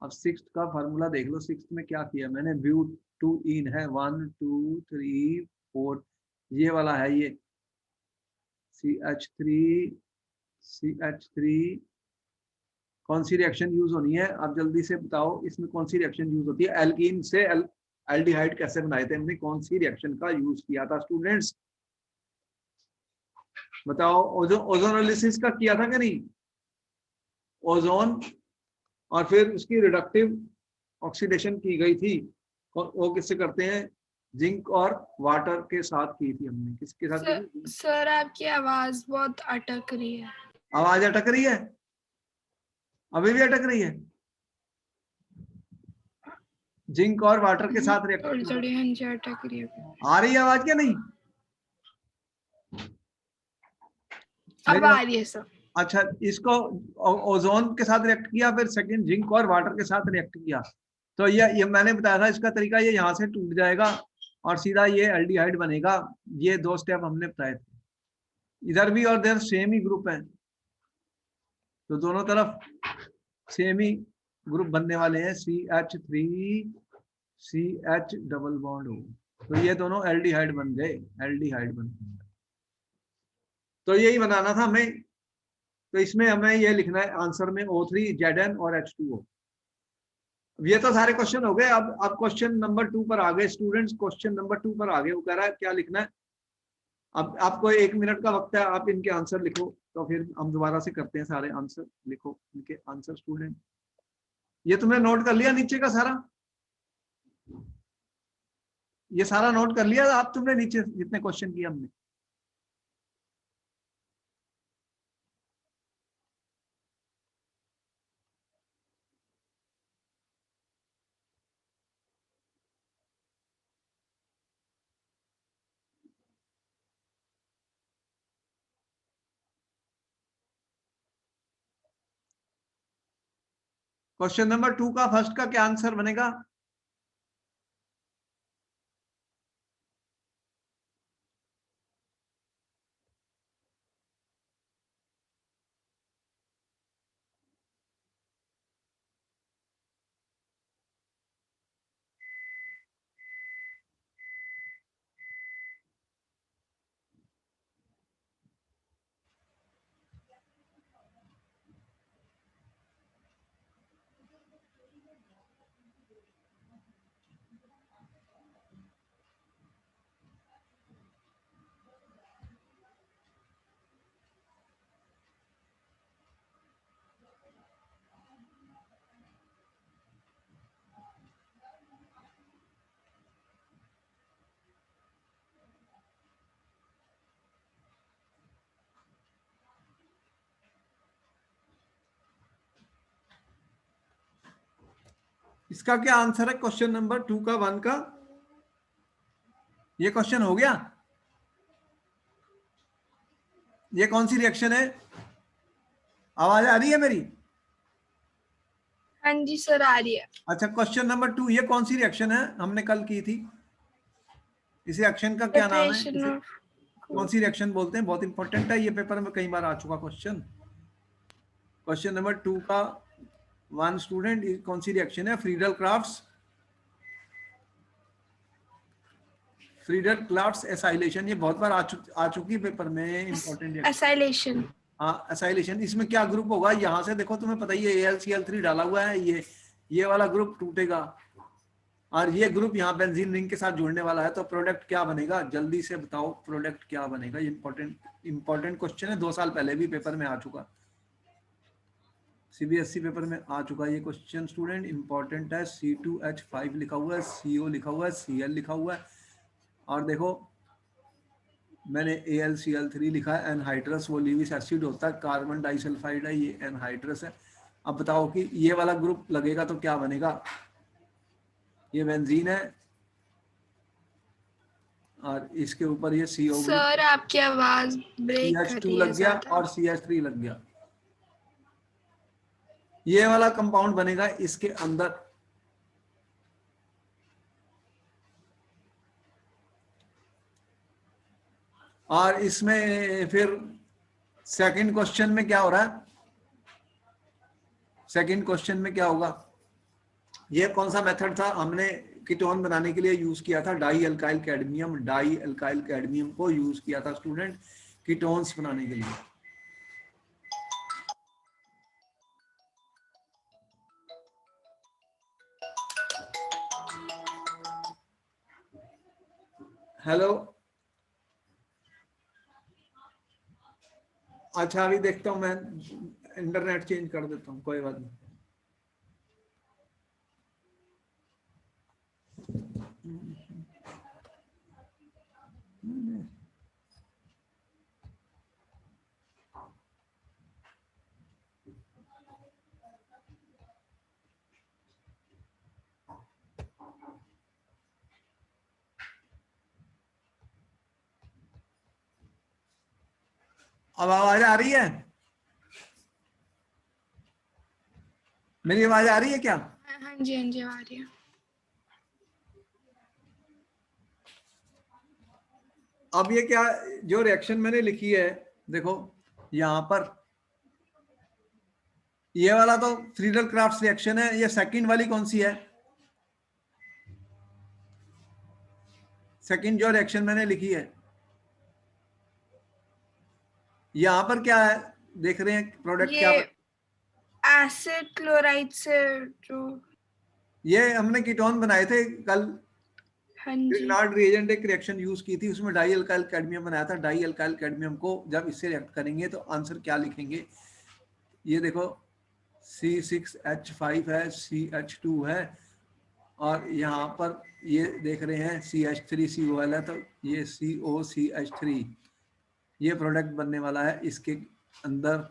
अब 6 का फार्मूला देख लो, 6 में क्या किया मैंने, ब्यूटीन है 1 2 3 4, ये वाला है ये CH3, कौन सी रिएक्शन यूज होनी है, आप जल्दी से बताओ, इसमें कौन सी रिएक्शन यूज होती है, एल्कीन से एल्डिहाइड कैसे बनाए थे हमने, कौन सी रिएक्शन का यूज किया था स्टूडेंट्स, बताओ। ओजोनोलिसिस का किया था कि नहीं, ओजोन, और फिर उसकी रिडक्टिव ऑक्सीडेशन की गई थी, और वो किससे करते हैं, जिंक और वाटर के साथ की थी हमने, किसके साथ की थी? सर आपकी आवाज बहुत अटक रही है। आवाज अटक रही है, अभी भी अटक रही है, जिंक और वाटर के साथ रिएक्ट, थोड़ी हाँ जी अटक रही है। आ रही है आवाज क्या नहीं, अब आ रही है सर। अच्छा, इसको ओजोन के साथ रिएक्ट किया, फिर सेकंड जिंक और वाटर के साथ रिएक्ट किया, तो ये मैंने बताया था इसका तरीका, ये यहाँ से टूट जाएगा और सीधा ये एल्डिहाइड बनेगा। ये 2 स्टेप हमने बताए थे। इधर भी और इधर सेम ही ग्रुप है, तो दोनों तरफ सेम ही ग्रुप बनने वाले हैं, CH3 CH डबल बॉन्ड हो, तो ये दोनों एल्डिहाइड बन गए, एल्डिहाइड बन गए। तो यही बनाना था हमें। तो इसमें हमें ये लिखना है आंसर में O3 Zn और H2O। ये तो सारे क्वेश्चन हो गए। अब क्वेश्चन नंबर 2 पर आ गए स्टूडेंट्स, क्वेश्चन नंबर 2 पर आ गए। वो कह रहा है क्या लिखना है। अब आपको 1 मिनट का वक्त है, आप इनके आंसर लिखो, तो फिर हम दोबारा से करते हैं। सारे आंसर लिखो, इनके आंसर स्टूडेंट। ये तुमने नोट कर लिया नीचे का सारा, ये सारा नोट कर लिया आप तुमने नीचे जितने क्वेश्चन किए हमने। क्वेश्चन नंबर 2 का फर्स्ट का क्या आंसर बनेगा। इसका क्या आंसर है क्वेश्चन नंबर 2 का 1 का। ये क्वेश्चन हो गया। ये कौन सी रिएक्शन है, आवाज आ रही है मेरी। हाँ जी सर आ रही है। अच्छा क्वेश्चन नंबर 2, ये कौन सी रिएक्शन है हमने कल की थी। इस रिएक्शन का क्या नाम है, प्रिपरेशन इसे ऑफ कौन सी रिएक्शन बोलते हैं। बहुत इंपॉर्टेंट है, ये पेपर में कई बार आ चुका क्वेश्चन। क्वेश्चन नंबर 2 का 1 स्टूडेंट, कौन सी रिएक्शन है। Friedel crafts, Friedel crafts acylation, ये बहुत बार आ चुकी है पेपर में, इंपॉर्टेंट रिएक्शन। एसाइलेशन। हाँ एसाइलेशन। इसमें क्या ग्रुप होगा, यहाँ से देखो तुम्हें पता ही है AlCl3 डाला हुआ है, ये वाला ग्रुप टूटेगा और ये ग्रुप यहाँ बेंजीन रिंग के साथ जुड़ने वाला है, तो प्रोडक्ट क्या बनेगा, जल्दी से बताओ प्रोडक्ट क्या बनेगा। ये इंपॉर्टेंट क्वेश्चन है, 2 साल पहले भी पेपर में आ चुका, CBSE पेपर में आ चुका ये क्वेश्चन स्टूडेंट, इंपॉर्टेंट है। C2H5 लिखा हुआ है, CO लिखा हुआ है, Cl लिखा हुआ है, और देखो मैंने AlCl3 लिखा है। एनहाइड्रस वो लीविस एसिड होता है, कार्बन डाइसल्फाइड है, ये एनहाइड्रस है। अब बताओ कि ये वाला ग्रुप लगेगा तो क्या बनेगा। ये बेंजीन है और इसके ऊपर ये CO ग्रुप, सर आपकी आवाज ब्रेक कर CH2 रही है लग गया ज्यादा। और CH3 लग गया। ये वाला कंपाउंड बनेगा इसके अंदर। और इसमें फिर सेकंड क्वेश्चन में क्या हो रहा है, सेकंड क्वेश्चन में क्या होगा। ये कौन सा मेथड था हमने कीटोन बनाने के लिए यूज किया था, die alkyl cadmium, die alkyl cadmium को यूज किया था स्टूडेंट कीटोन्स बनाने के लिए। हेलो, अच्छा अभी देखता हूं मैं, इंटरनेट चेंज कर देता हूं, कोई बात नहीं। अब आवाज आ रही है, मेरी आवाज आ रही है क्या। हाँ हाँ जी आ रही है। अब ये क्या, जो रिएक्शन मैंने लिखी है, देखो यहां पर ये वाला तो फ्रीडल क्राफ्ट रिएक्शन है। ये सेकंड वाली कौन सी है? सेकंड जो रिएक्शन मैंने लिखी है, यहां पर क्या है, देख रहे हैं प्रोडक्ट क्या ये एसिड क्लोराइड से जो, ये हमने कीटोन बनाए थे कल। हाँ जी ग्रिग्नार्ड रिएजेंट एक रिएक्शन यूज की थी, उसमें डाई अल्काइल कैडमियम बनाया था। डाई अल्काइल कैडमियम को जब इससे रिएक्ट करेंगे तो आंसर क्या लिखेंगे? ये देखो C6H5 है, CH2 है, और यहाँ पर ये देख रहे हैं CH3COL है, तो ये COCH3 ये प्रोडक्ट बनने वाला है इसके अंदर,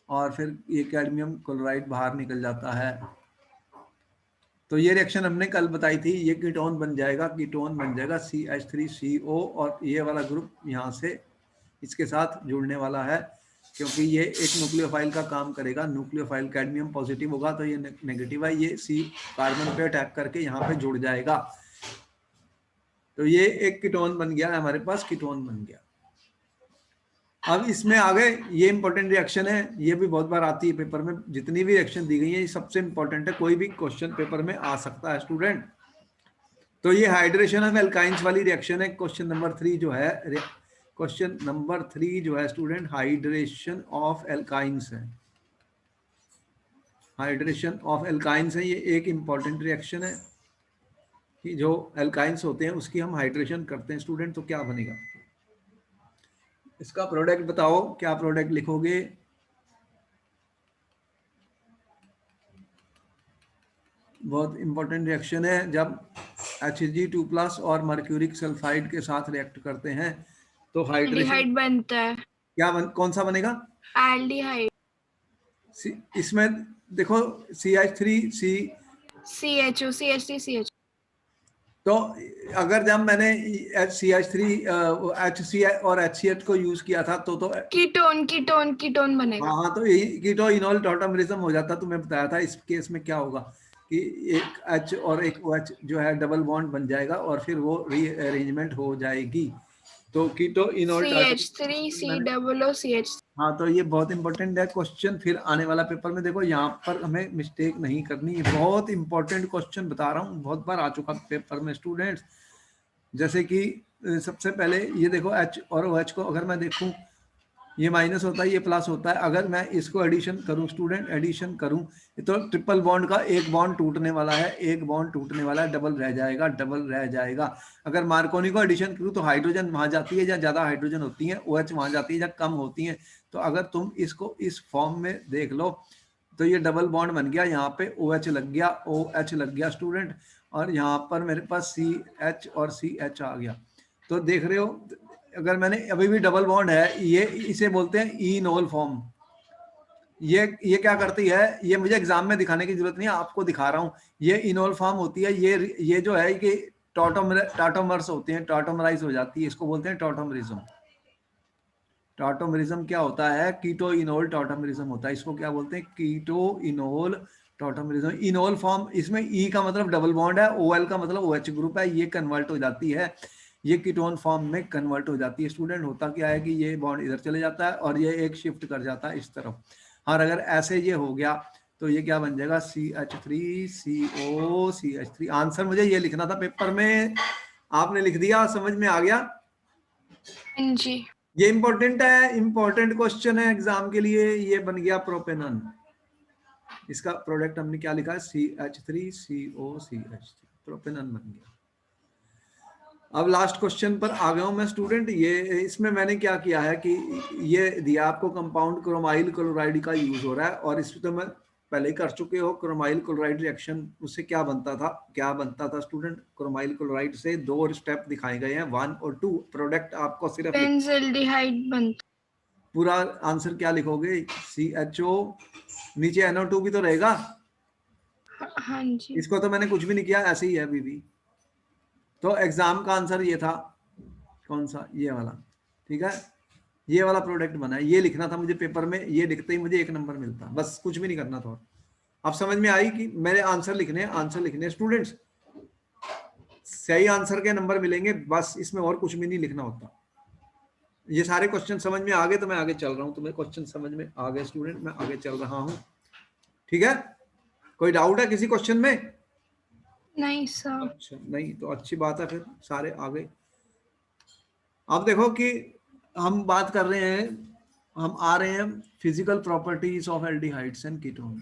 और फिर ये कैडमियम क्लोराइड बाहर निकल जाता है। तो ये रिएक्शन हमने कल बताई थी, ये कीटोन बन जाएगा, कीटोन बन जाएगा CH3CO, और ये वाला ग्रुप यहाँ से इसके साथ जुड़ने वाला है, क्योंकि ये एक न्यूक्लियोफाइल का काम करेगा। न्यूक्लियोफाइल कैडमियम पॉजिटिव होगा तो ये नेगेटिव है, ये C कार्बन पे अटैक करके यहाँ पे जुड़ जाएगा। तो ये एक कीटोन बन गया है हमारे पास, कीटोन बन गया। अब इसमें आगे ये इंपॉर्टेंट रिएक्शन है, ये भी बहुत बार आती है पेपर में। जितनी भी रिएक्शन दी गई है ये सबसे इंपॉर्टेंट है, कोई भी क्वेश्चन पेपर में आ सकता है स्टूडेंट। तो ये हाइड्रेशन ऑफ एल्काइंस वाली रिएक्शन है। क्वेश्चन नंबर 3 जो है, क्वेश्चन नंबर 3 जो है स्टूडेंट, हाइड्रेशन ऑफ एल्काइंस है। हाइड्रेशन ऑफ एल्काइंस है, ये एक इंपॉर्टेंट रिएक्शन है कि जो एल्काइंस होते हैं उसकी हम हाइड्रेशन करते हैं स्टूडेंट। तो क्या बनेगा इसका प्रोडक्ट बताओ, क्या प्रोडक्ट लिखोगे? बहुत इंपॉर्टेंट रिएक्शन है, जब Hg2+ और मर्क्यूरिक सल्फाइड के साथ रिएक्ट करते हैं तो हाइड्रेशन एल्डिहाइड बनता है। क्या कौन सा बनेगा? एल्डिहाइड। इसमें देखो CH3C, CHO CH3CH। तो अगर जब मैंने CH3 HC और HCH को यूज किया था तो कीटोन कीटोन कीटोन बनेगा। हाँ, तो यही कीटो इनोल टॉटमरिज्म हो जाता। तो मैं बताया था इस केस में क्या होगा कि एक H और एक OH जो है डबल बॉन्ड बन जाएगा और फिर वो रीअरेंजमेंट हो जाएगी। तो कीटो इनोल CH3COOCH। हाँ, तो ये बहुत इंपॉर्टेंट है क्वेश्चन। फिर आने वाला पेपर में देखो, यहाँ पर हमें मिस्टेक नहीं करनी है। बहुत इंपॉर्टेंट क्वेश्चन बता रहा हूँ, बहुत बार आ चुका पेपर में स्टूडेंट्स। जैसे कि सबसे पहले ये देखो H और OH को अगर मैं देखूं, ये माइनस होता है, ये प्लस होता है। अगर मैं इसको एडिशन करूं स्टूडेंट, एडिशन करूं, तो ट्रिपल बॉन्ड का एक बॉन्ड टूटने वाला है, एक बॉन्ड टूटने वाला है, डबल रह जाएगा, डबल रह जाएगा। अगर मार्कोनी को एडिशन करूं तो हाइड्रोजन वहां जाती है जहाँ ज्यादा हाइड्रोजन होती है, OH वहां जाती है जहाँ कम होती है। तो अगर तुम इसको इस फॉर्म में देख लो तो ये डबल बॉन्ड बन गया, यहाँ पे OH लग गया, OH लग गया स्टूडेंट, और यहाँ पर मेरे पास CH और CH आ गया। तो देख रहे हो, अगर मैंने अभी भी डबल बॉन्ड है, ये इसे बोलते हैं इनोल फॉर्म। ये क्या करती है, ये मुझे एग्जाम में दिखाने की जरूरत नहीं है, आपको दिखा रहा हूं। ये इनोल फॉर्म होती है, ये जो है कि टॉटोमर्स होते हैं, टॉटोमराइज हो जाती है, इसको बोलते हैं टॉटोमरिज्म। टॉटोमरिज्म क्या होता है? कीटो इनोल टॉटोमरिज्म होता है। इसको क्या बोलते हैं? Keto enol tautomerism. Enol form, इसमें ई का मतलब डबल बॉन्ड है, OL का मतलब OH ग्रुप है, ये कन्वर्ट हो जाती है, ये कीटोन फॉर्म में कन्वर्ट हो जाती है स्टूडेंट। होता क्या है कि ये बॉन्ड इधर चले जाता है और ये एक शिफ्ट कर जाता है इस तरफ। और अगर ऐसे ये हो गया तो ये क्या बन जाएगा? CH3CO CH3। आंसर मुझे ये लिखना था पेपर में, आपने लिख दिया, समझ में आ गया? हाँ जी। ये इंपॉर्टेंट है, इंपॉर्टेंट क्वेश्चन है एग्जाम के लिए। ये बन गया प्रोपेनॉन, इसका प्रोडक्ट हमने क्या लिखा है? CH3COCH3, प्रोपेनॉन बन गया। अब लास्ट क्वेश्चन पर आ गया हूं मैं स्टूडेंट। ये इसमें मैंने क्या किया है कि ये दिया आपको कंपाउंड क्रोमाइल क्लोराइड का यूज हो रहा है, और इसमें तो मैं पहले ही कर चुके हो। क्रोमाइल क्लोराइड रिएक्शन, उससे क्या बनता था स्टूडेंट? क्रोमाइल क्लोराइड से 2 स्टेप दिखाए गए हैं, 1 और 2। प्रोडक्ट आपको सिर्फ बेंजल्डिहाइड बनता। पूरा आंसर क्या लिखोगे? CHO, नीचे NO2 भी तो रहेगा। हाँ जी। इसको तो मैंने कुछ भी नहीं किया, ऐसे ही है अभी भी। तो एग्जाम का आंसर ये था, कौन सा? ये वाला, ठीक है, ये वाला प्रोडक्ट बना है। ये लिखना था मुझे पेपर में, ये लिखते ही मुझे 1 नंबर मिलता, बस कुछ भी नहीं करना था। अब समझ में आई कि मेरे आंसर लिखने हैं स्टूडेंट्स, सही आंसर के नंबर मिलेंगे बस, इसमें और कुछ भी नहीं लिखना होता। ये सारे क्वेश्चन समझ में आ गए तो मैं आगे चल रहा हूं, तुम्हें क्वेश्चन समझ में आ गए स्टूडेंट, मैं आगे चल रहा हूं। ठीक है, कोई डाउट है किसी क्वेश्चन में? नहीं सर। अच्छा नहीं तो अच्छी बात है, फिर सारे आ गए। अब देखो कि हम बात कर रहे हैं, हम आ रहे हैं physical properties of aldehydes and ketone.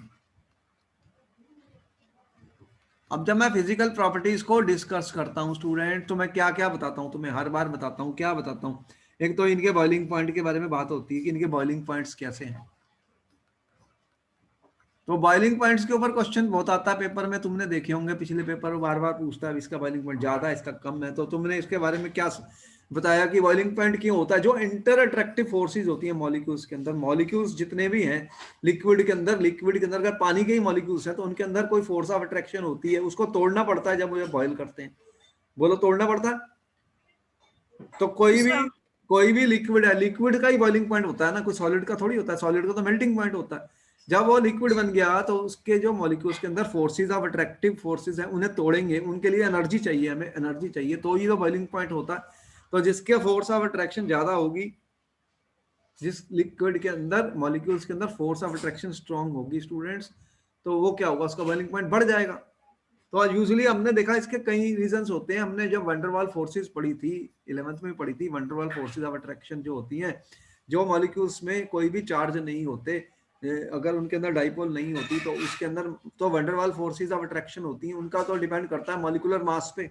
अब जब मैं फिजिकल प्रॉपर्टीज को डिस्कस करता हूं स्टूडेंट, तो मैं क्या क्या बताता हूं तुम्हें, हर बार बताता हूं, क्या बताता हूं? एक तो इनके बॉइलिंग पॉइंट के बारे में बात होती है कि इनके बॉइलिंग पॉइंट्स कैसे हैं। तो बॉइलिंग पॉइंट्स के ऊपर क्वेश्चन बहुत आता है पेपर में, तुमने देखे होंगे पिछले पेपर बार बार पूछता है इसका बॉइलिंग पॉइंट ज्यादा है इसका कम है, तो तुमने इसके बारे में क्या बताया कि बॉइलिंग पॉइंट क्यों होता है? जो इंटर अट्रैक्टिव फोर्सेज होती है मॉलिक्यूल्स के अंदर, मॉलिक्यूल्स जितने भी हैं लिक्विड के अंदर अगर पानी के ही मॉलिक्यूल्स हैं तो उनके अंदर कोई फोर्स ऑफ अट्रैक्शन होती है, उसको तोड़ना पड़ता है जब वो बॉइल करते हैं। बोलो तोड़ना पड़ता है। तो कोई भी लिक्विड है, लिक्विड का ही बॉइलिंग पॉइंट होता है ना, कोई सॉलिड का थोड़ी होता है, सॉलिड का तो मेल्टिंग पॉइंट होता है। जब वो लिक्विड बन गया तो उसके जो मॉलिक्यूल्स के अंदर फोर्सेज ऑफ अट्रैक्टिव फोर्सेज हैं उन्हें तोड़ेंगे, उनके लिए एनर्जी चाहिए, हमें एनर्जी चाहिए, तो ये तो बॉइलिंग पॉइंट होता है। तो जिसके फोर्स ऑफ अट्रैक्शन ज्यादा होगी, जिस लिक्विड के अंदर मॉलिक्यूल्स के अंदर फोर्स ऑफ अट्रैक्शन स्ट्रांग होगी स्टूडेंट्स, तो वो क्या होगा, उसका बॉइलिंग पॉइंट बढ़ जाएगा। तो यूजुअली हमने देखा इसके कई रीजंस होते हैं। हमने जब वंडरवाल फोर्सेस पढ़ी थी 11th में पढ़ी थी, वंडरवाल फोर्सेस ऑफ अट्रैक्शन जो होती हैं, जो मॉलिक्यूल्स में कोई भी चार्ज नहीं होते, अगर उनके अंदर डाइपोल नहीं होती तो उसके अंदर तो वंडरवाल फोर्सेस ऑफ अट्रैक्शन होती हैं। उनका तो डिपेंड करता है मॉलिक्यूलर मास पे।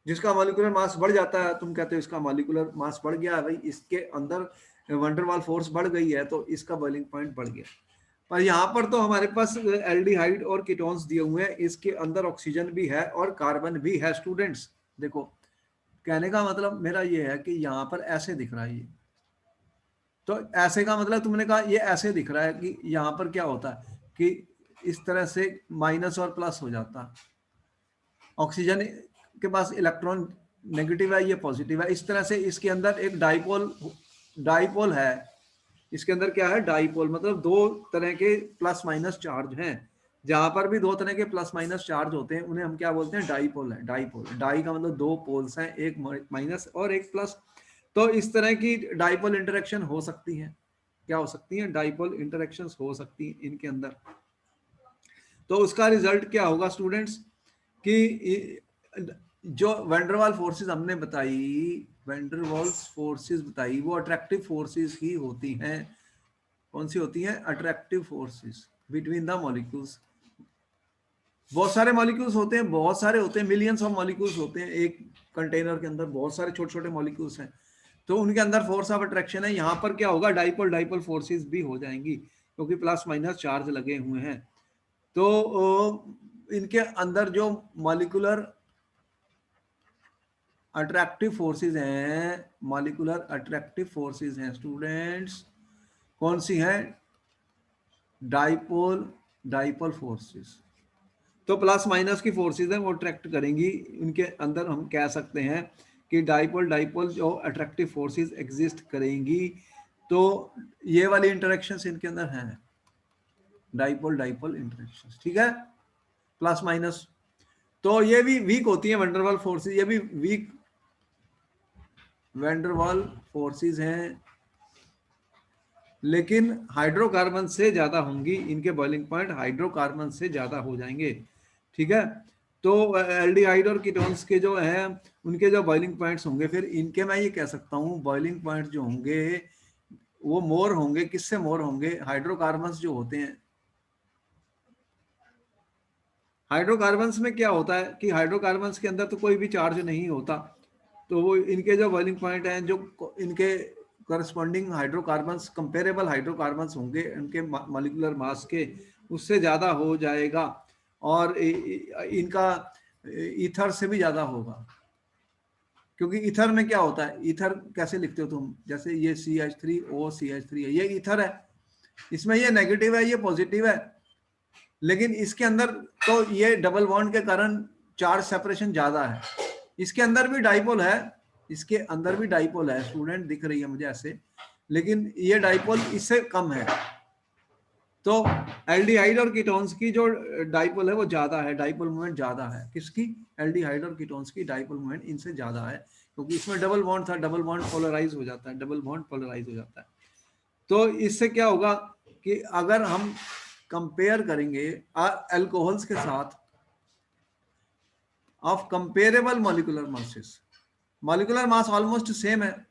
जिसका मॉलिक्यूलर मास बढ़ जाता है, तुम कहते हो इसका मॉलिक्यूलर मास बढ़ गया है भाई, इसके अंदर वंडरवाल फोर्स बढ़ गई है तो इसका बॉइलिंग पॉइंट बढ़ गया। पर यहाँ पर तो हमारे पास एल्डिहाइड और कीटोन्स दिए हुए हैं, इसके अंदर ऑक्सीजन भी है और कार्बन भी है स्टूडेंट्स। देखो कहने का मतलब मेरा ये है कि यहाँ पर ऐसे दिख रहा है ये, तो ऐसे का मतलब तुमने कहा ये ऐसे दिख रहा है कि यहाँ पर क्या होता है कि इस तरह से माइनस और प्लस हो जाता है, ऑक्सीजन के पास इलेक्ट्रॉन नेगेटिव है, ये पॉजिटिव है, इस तरह से इसके अंदर एक डाइपोल है। इसके अंदर क्या है, डाइपोल, मतलब दो तरह के प्लस माइनस चार्ज हैं। जहां पर भी दो तरह के प्लस माइनस चार्ज होते हैं उन्हें हम क्या बोलते हैं, डाइपोल है। डाइपोल, डाई का मतलब दो पोल्स हैं, एक माइनस और एक प्लस। तो इस तरह की डाइपोल इंटरेक्शन हो सकती है, क्या हो सकती है, डाइपोल इंटरेक्शंस हो सकती हैं इनके अंदर। तो उसका रिजल्ट क्या होगा स्टूडेंट्स कि जो वैंडरवाल फोर्सेस हमने बताई, वैंडरवाल्स फोर्सेस बताई, वो अट्रैक्टिव फोर्सेस ही होती हैं। कौन सी होती हैं, attractive forces between the molecules. बहुत सारे मॉलिक्यूल्स होते हैं, बहुत सारे होते हैं, मिलियंस ऑफ मॉलिक्यूल्स होते हैं एक कंटेनर के अंदर, बहुत सारे छोटे छोटे मॉलिक्यूल्स हैं, तो उनके अंदर फोर्स ऑफ अट्रैक्शन है। यहाँ पर क्या होगा, डाइपोल डाइपोल फोर्सेस भी हो जाएंगी क्योंकि प्लस माइनस चार्ज लगे हुए हैं। तो इनके अंदर जो मॉलिक्यूलर अट्रैक्टिव फोर्सेस हैं, मॉलिक्यूलर अट्रैक्टिव फोर्सेस हैं स्टूडेंट्स, कौन सी हैं, डाइपोल डाइपोल फोर्सेस। तो प्लस माइनस की फोर्सेस हैं वो अट्रैक्ट करेंगी, इनके अंदर हम कह सकते हैं कि डाइपोल डाइपोल जो अट्रैक्टिव फोर्सेस एग्जिस्ट करेंगी। तो ये वाली इंटरेक्शंस इनके अंदर हैं, डाइपोल डाइपोल इंटरेक्शंस, ठीक है, प्लस माइनस। तो ये भी वीक होती है वैंडरवाल फोर्सेस, ये भी वीक वैंडरवाल फोर्सेस हैं, लेकिन हाइड्रोकार्बन से ज्यादा होंगी, इनके बॉइलिंग पॉइंट हाइड्रोकार्बन से ज्यादा हो जाएंगे, ठीक है। तो एल्डिहाइड और कीटोन्स के जो हैं उनके जो बॉइलिंग पॉइंट्स होंगे, फिर इनके मैं ये कह सकता हूँ बॉइलिंग पॉइंट जो होंगे वो मोर होंगे, किससे मोर होंगे, हाइड्रोकार्बन्स जो होते हैं। हाइड्रोकार्बन्स में क्या होता है कि हाइड्रोकार्बन्स के अंदर तो कोई भी चार्ज नहीं होता, तो वो इनके जो बॉइलिंग पॉइंट हैं, जो इनके करस्पॉन्डिंग हाइड्रोकार्बन्स, कंपेरेबल हाइड्रोकार्बन्स होंगे इनके मॉलिक्यूलर मास के, उससे ज़्यादा हो जाएगा, और इनका ईथर से भी ज़्यादा होगा। क्योंकि ईथर में क्या होता है, ईथर कैसे लिखते हो तुम, जैसे ये CH3O है, ये ईथर है, इसमें ये नेगेटिव है ये पॉजिटिव है, लेकिन इसके अंदर तो ये डबल बॉन्ड के कारण चार्ज सेपरेशन ज्यादा है। इसके अंदर भी डाइपोल है, इसके अंदर भी डाइपोल है स्टूडेंट, दिख रही है मुझे ऐसे, लेकिन ये डाइपोल इससे कम है। तो एल्डिहाइड और कीटोन्स की जो डाइपोल है वो ज्यादा है, डाइपोल मोमेंट ज्यादा है। किसकी? एल्डिहाइड और कीटोन्स की डाइपोल मोमेंट इनसे ज्यादा है, क्योंकि इसमें डबल बॉन्ड था, डबल बॉन्ड पोलराइज हो जाता है, डबल बॉन्ड पोलराइज हो जाता है। तो इससे क्या होगा कि अगर हम कंपेयर करेंगे अल्कोहल्स के साथ of comparable molecular masses, molecular mass almost same है,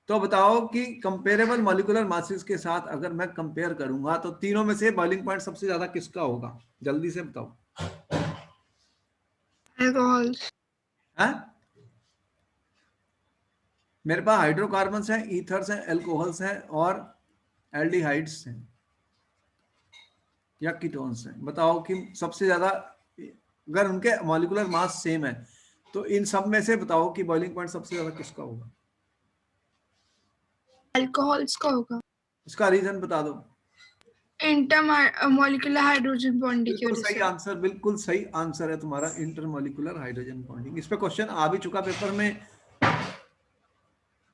तो बताओ कि कंपेरेबल मॉलिक्यूलर मासेस के साथ अगर मैं कंपेयर करूंगा तो तीनों में से बॉइलिंग पॉइंट सबसे ज्यादा किसका होगा? जल्दी से बताओ। अल्कोहल्स। है? मेरे पास हाइड्रोकार्बन्स हैं, ईथर्स हैं, एल्कोहल्स हैं और एल्डिहाइड्स हैं या कीटोन्स हैं। बताओ कि सबसे ज्यादा, अगर उनके मॉलिक्यूलर मास सेम है तो इन सब में से बताओ कि बॉइलिंग पॉइंट सबसे ज्यादा किसका होगा? अल्कोहल्स का होगा। इसका रीजन बता दो। इंटर मॉलिक्यूलर हाइड्रोजन बॉन्डिंग की बिल्कुल वजह सही से। आंसर, बिल्कुल सही आंसर है तुम्हारा, इंटरमॉलिक्यूलर हाइड्रोजन बॉन्डिंग। इस पे क्वेश्चन आ भी चुका पेपर में।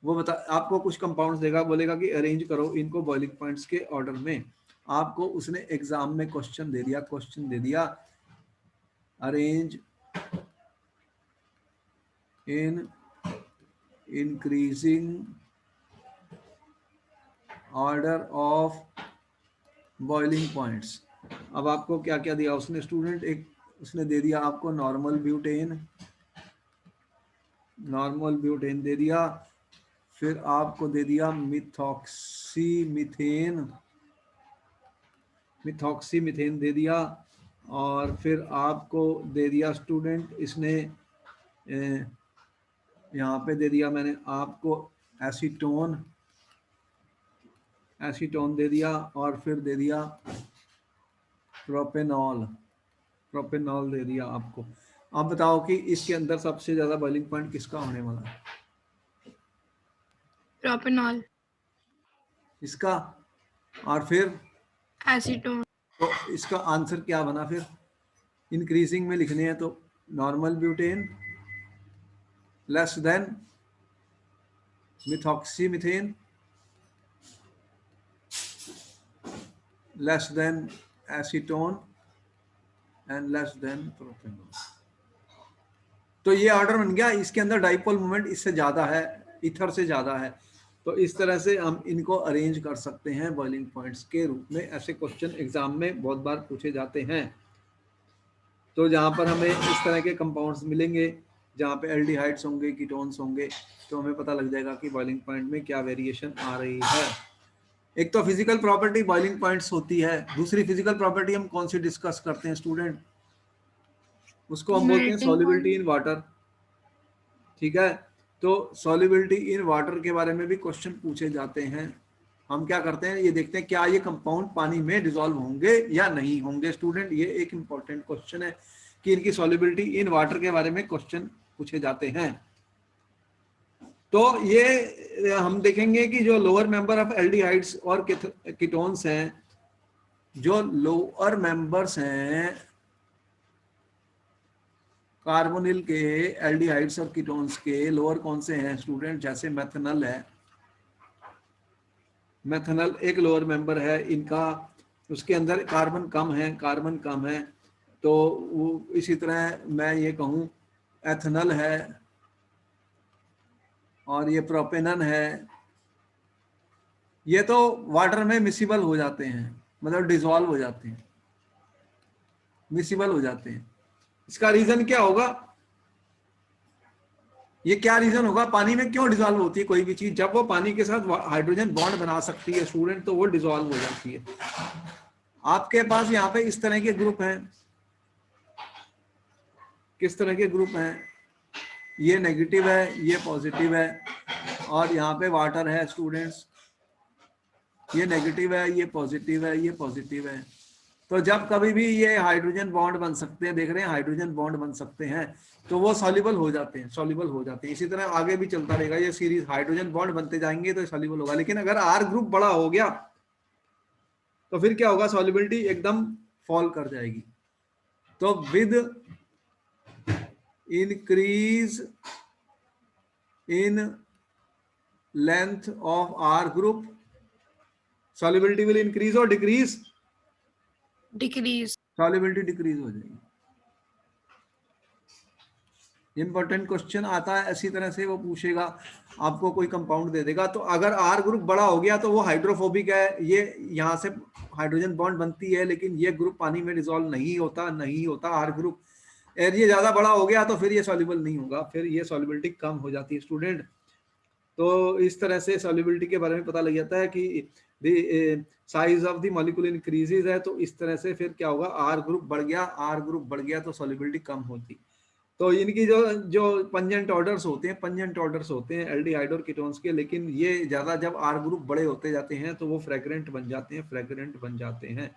वो बता, आपको कुछ कंपाउंड्स देगा, बोलेगा कि अरेंज करो इनको बॉइलिंग पॉइंट्स के ऑर्डर में। आपको उसने एग्जाम में क्वेश्चन दे दिया, क्वेश्चन दे दिया arrange in increasing order of boiling points. अब आपको क्या क्या दिया उसने स्टूडेंट? एक उसने दे दिया आपको नॉर्मल ब्यूटेन, नॉर्मल ब्यूटेन दे दिया, फिर आपको दे दिया मिथॉक्सी मीथेन, मिथॉक्सी मीथेन दे दिया, और फिर आपको दे दिया स्टूडेंट इसने यहाँ पे दे दिया मैंने आपको एसीटोन, एसीटोन दे दिया, और फिर दे दिया प्रोपेनॉल, प्रोपेनॉल दे दिया आपको। आप बताओ कि इसके अंदर सबसे ज्यादा बॉइलिंग पॉइंट किसका होने वाला है? प्रोपेनॉल। इसका। और फिर एसीटोन। तो इसका आंसर क्या बना फिर? इंक्रीजिंग में लिखने हैं तो normal butane less than methoxy methane less than acetone and less than propanol. तो ये ऑर्डर बन गया। इसके अंदर डाइपोल मोमेंट इससे ज्यादा है, इथर से ज्यादा है। तो इस तरह से हम इनको अरेंज कर सकते हैं बॉइलिंग पॉइंट्स के रूप में। ऐसे क्वेश्चन एग्जाम में बहुत बार पूछे जाते हैं। तो जहाँ पर हमें इस तरह के कंपाउंड्स मिलेंगे जहाँ पे एल्डिहाइड्स होंगे, कीटोन्स होंगे, तो हमें पता लग जाएगा कि बॉइलिंग पॉइंट में क्या वेरिएशन आ रही है। एक तो फिजिकल प्रॉपर्टी बॉइलिंग पॉइंट्स होती है, दूसरी फिजिकल प्रॉपर्टी हम कौन सी डिस्कस करते हैं स्टूडेंट? उसको हम बोलते हैं melting solubility point. In water. ठीक है, तो सॉल्युबिलिटी इन वाटर के बारे में भी क्वेश्चन पूछे जाते हैं। हम क्या करते हैं, ये देखते हैं क्या ये कंपाउंड पानी में डिसॉल्व होंगे या नहीं होंगे। स्टूडेंट ये एक इंपॉर्टेंट क्वेश्चन है कि इनकी सॉल्युबिलिटी इन वाटर के बारे में क्वेश्चन पूछे जाते हैं। तो ये हम देखेंगे कि जो लोअर मेंबर ऑफ एल्डिहाइड्स और कीटोन्स हैं, जो लोअर मेंबर्स हैं कार्बोनिल के, एल्डिहाइड्स और कीटोन्स के, लोअर कौन से हैं स्टूडेंट? जैसे मेथनल है, मेथनल एक लोअर मेंबर है इनका, उसके अंदर कार्बन कम है, कार्बन कम है। तो वो इसी तरह मैं ये कहूँ एथनल है और ये प्रोपेनन है, ये तो वाटर में मिसिबल हो जाते हैं, मतलब डिसॉल्व हो जाते हैं, मिसिबल हो जाते हैं। इसका रीजन क्या होगा? ये क्या रीजन होगा? पानी में क्यों डिसॉल्व होती है कोई भी चीज? जब वो पानी के साथ हाइड्रोजन बॉन्ड बना सकती है स्टूडेंट, तो वो डिसॉल्व हो जाती है। आपके पास यहाँ पे इस तरह के ग्रुप हैं, किस तरह के ग्रुप हैं? ये नेगेटिव है, ये पॉजिटिव है, और यहाँ पे वाटर है स्टूडेंट्स, ये नेगेटिव है, ये पॉजिटिव है, ये पॉजिटिव है। तो जब कभी भी ये हाइड्रोजन बॉन्ड बन सकते हैं, देख रहे हैं हाइड्रोजन बॉन्ड बन सकते हैं, तो वो सॉल्युबल हो जाते हैं, सॉल्युबल हो जाते हैं। इसी तरह आगे भी चलता रहेगा ये सीरीज, हाइड्रोजन बॉन्ड बनते जाएंगे तो सॉल्युबल होगा। लेकिन अगर आर ग्रुप बड़ा हो गया तो फिर क्या होगा? सॉल्युबिलिटी एकदम फॉल कर जाएगी। तो with increase in length of R group solubility will increase और डिक्रीज, डिक्रीज। सॉल्युबिलिटी डिक्रीज हो जाएगी। इंपॉर्टेंट क्वेश्चन आता है ऐसी तरह से, वो पूछेगा आपको, कोई कंपाउंड दे देगा, तो अगर आर ग्रुप बड़ा हो गया तो वो हाइड्रोफोबिक है, ये यहाँ से हाइड्रोजन बॉन्ड बनती है लेकिन ये ग्रुप पानी में डिसॉल्व नहीं होता आर ग्रुप। और ये ज्यादा बड़ा हो गया तो फिर ये सॉल्युबल नहीं होगा, फिर ये सॉल्युबिलिटी कम हो जाती है स्टूडेंट। तो इस तरह से सॉल्युबिलिटी के बारे में पता लग जाता है कि size of the molecule increases है, तो इस तरह से फिर क्या होगा, आर ग्रुप बढ़ गया तो सॉल्युबिलिटी कम होती। तो इनकी जो जो पंजेंट ऑर्डर्स होते हैं एल्डिहाइड और कीटोन्स के, लेकिन ये ज्यादा जब आर ग्रुप बड़े होते जाते हैं तो वो फ्रेग्रेंट बन जाते हैं।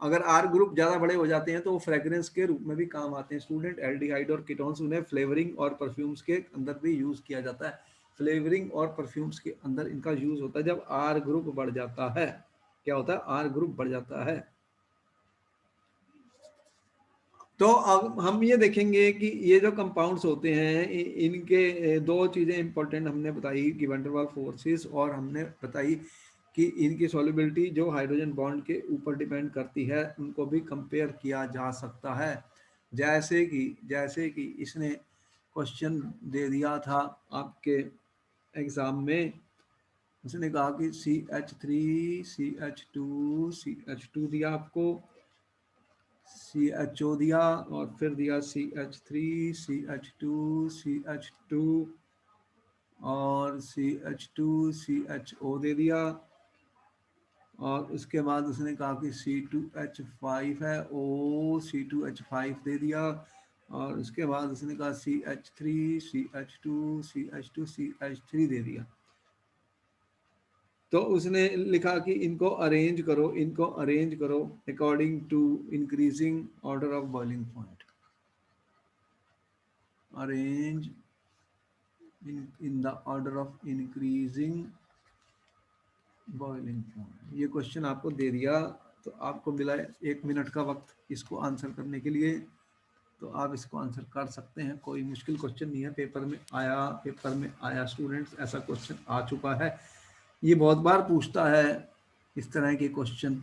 अगर आर ग्रुप ज्यादा बड़े हो जाते हैं तो वो फ्रेग्रेंस के रूप में भी काम आते हैं स्टूडेंट। एल्डिहाइड और कीटोन्स, उन्हें फ्लेवरिंग और परफ्यूम्स के अंदर भी यूज किया जाता है, फ्लेवरिंग और परफ्यूम्स के अंदर इनका यूज होता है जब आर ग्रुप बढ़ जाता है। क्या होता है, आर ग्रुप बढ़ जाता है। तो अब हम ये देखेंगे कि ये जो कंपाउंड्स होते हैं इनके दो चीजें इंपॉर्टेंट हमने बताई कि वैन डेर वाल्स फोर्सेस, और हमने बताई कि इनकी सॉल्युबिलिटी जो हाइड्रोजन बॉन्ड के ऊपर डिपेंड करती है, उनको भी कंपेयर किया जा सकता है। जैसे कि इसने क्वेश्चन दे दिया था आपके एग्जाम में, उसने कहा कि CH3 CH2 दिया आपको, CHO दिया, और फिर दिया CH3 CH2 CH2 और CH2 CHO दे दिया, और उसके बाद उसने कहा कि C2H5 है, C2H5 दे दिया, और उसके बाद उसने कहा CH3 CH2 CH3 दे दिया। तो उसने लिखा कि इनको अरेंज करो according to increasing order of boiling point, arrange in the order of increasing boiling point. ये क्वेश्चन आपको दे दिया, तो आपको मिला 1 मिनट का वक्त इसको आंसर करने के लिए, तो आप इसको आंसर कर सकते हैं। कोई मुश्किल क्वेश्चन नहीं है, पेपर में आया स्टूडेंट्स, ऐसा क्वेश्चन आ चुका है। ये बहुत बार पूछता है इस तरह के क्वेश्चन,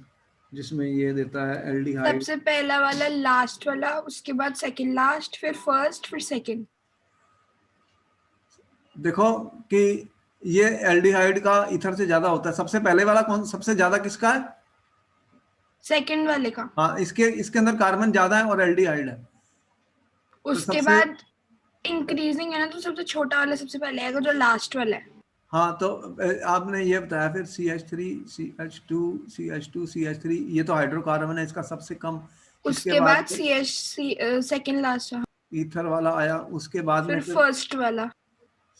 जिसमें ये देता है एल्डिहाइड। सबसे पहला वाला, लास्ट वाला, उसके बाद सेकंड लास्ट, फिर फर्स्ट, फिर सेकंड। देखो कि ये एल्डिहाइड का इथर से ज्यादा होता है। सबसे पहले वाला कौन, सबसे ज्यादा किसका है? सेकंड वाले का। हाँ, इसके अंदर कार्बन ज्यादा है और एल्डिहाइड है। तो उसके सबसे, बाद इंक्रीजिंग है ना, तो सबसे छोटा वाला सबसे पहले आएगा, जो लास्ट वाला है। हाँ, तो आपने ये बताया फिर CH3 CH2 CH2 CH3, ये तो हाइड्रोकार्बन है, इसका सबसे कम। इसके उसके बाद बाद सेकंड लास्ट, ईथर वाला आया, उसके बाद में फिर फिर फर्स्ट वाला,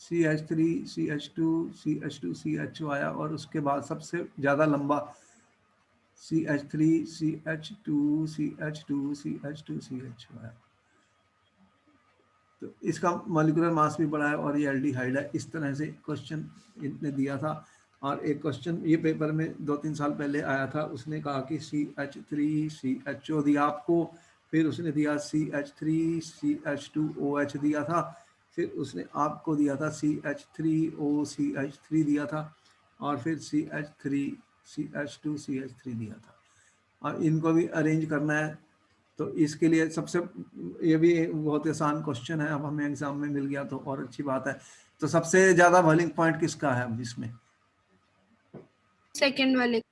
CH3 CH2 CHO आया, और उसके बाद सबसे ज्यादा लंबा CH3 CH2 CHO आया। तो इसका मॉलिक्यूलर मास भी बड़ा है और ये एल्डिहाइड है। इस तरह से क्वेश्चन इतने दिया था। और एक क्वेश्चन ये पेपर में 2-3 साल पहले आया था, उसने कहा कि CH3 CHO दिया आपको, फिर उसने दिया CH3 CH2OH दिया था, फिर उसने आपको दिया था CH3OCH3 दिया था, और फिर CH3 CH2 CH3 दिया था। और इनको भी अरेंज करना है, तो इसके लिए सबसे, ये भी बहुत आसान क्वेश्चन है, अब हमें एग्जाम में मिल गया तो और अच्छी बात है। तो सबसे ज्यादा बॉइलिंग पॉइंट किसका है अब इसमें? सेकंड वाले।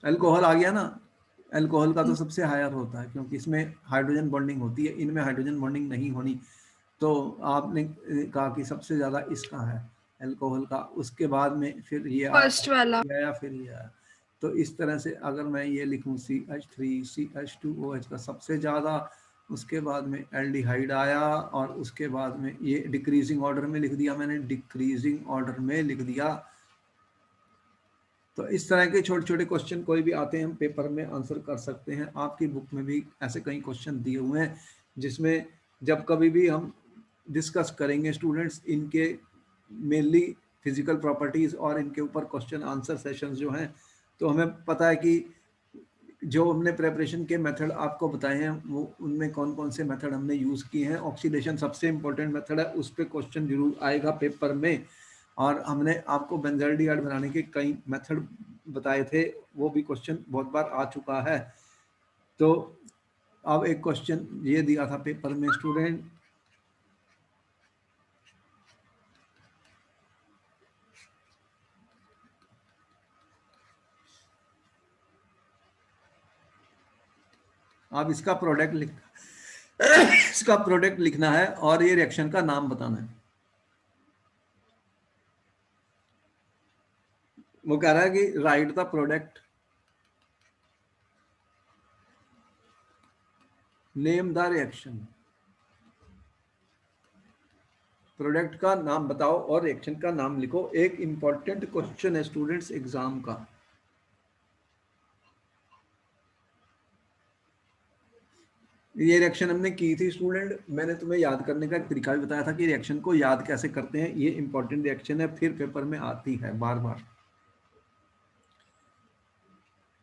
अल्कोहल आ गया ना, अल्कोहल का तो सबसे हायर होता है, क्योंकि इसमें हाइड्रोजन बॉन्डिंग होती है, इनमें हाइड्रोजन बॉन्डिंग नहीं होनी। तो आपने कहा कि सबसे ज्यादा इसका है अल्कोहल का, उसके बाद में फिर ये फर्स्ट वाला। आया, फिर ये आया। तो इस तरह से अगर मैं ये लिखूं CH3 CH2OH का सबसे ज्यादा, उसके बाद में एल्डिहाइड आया, और उसके बाद में ये डिक्रीजिंग ऑर्डर में लिख दिया मैंने, डिक्रीजिंग ऑर्डर में लिख दिया। तो इस तरह के छोटे छोटे क्वेश्चन कोई भी आते हैं, हम पेपर में आंसर कर सकते हैं। आपकी बुक में भी ऐसे कई क्वेश्चन दिए हुए हैं, जिसमें जब कभी भी हम डिस्कस करेंगे स्टूडेंट्स, इनके मेनली फिजिकल प्रॉपर्टीज और इनके ऊपर क्वेश्चन आंसर सेशंस जो हैं, तो हमें पता है कि जो हमने प्रेपरेशन के मेथड आपको बताए हैं, वो उनमें कौन कौन से मेथड हमने यूज़ किए हैं। ऑक्सीडेशन सबसे इंपॉर्टेंट मेथड है, उस पर क्वेश्चन जरूर आएगा पेपर में। और हमने आपको बेंजल्डिहाइड बनाने के कई मेथड बताए थे वो भी क्वेश्चन बहुत बार आ चुका है। तो अब एक क्वेश्चन ये दिया था पेपर में स्टूडेंट, अब इसका प्रोडक्ट इसका प्रोडक्ट लिखना है और ये रिएक्शन का नाम बताना है। वो कह रहा है कि right the product, name the reaction. Product का नाम बताओ और रिएक्शन का नाम लिखो। एक इंपॉर्टेंट क्वेश्चन है स्टूडेंट्स एग्जाम का। ये रिएक्शन हमने की थी स्टूडेंट, मैंने तुम्हें याद करने का एक तरीका भी बताया था कि रिएक्शन को याद कैसे करते हैं। ये इंपॉर्टेंट रिएक्शन है, फिर पेपर में आती है बार बार।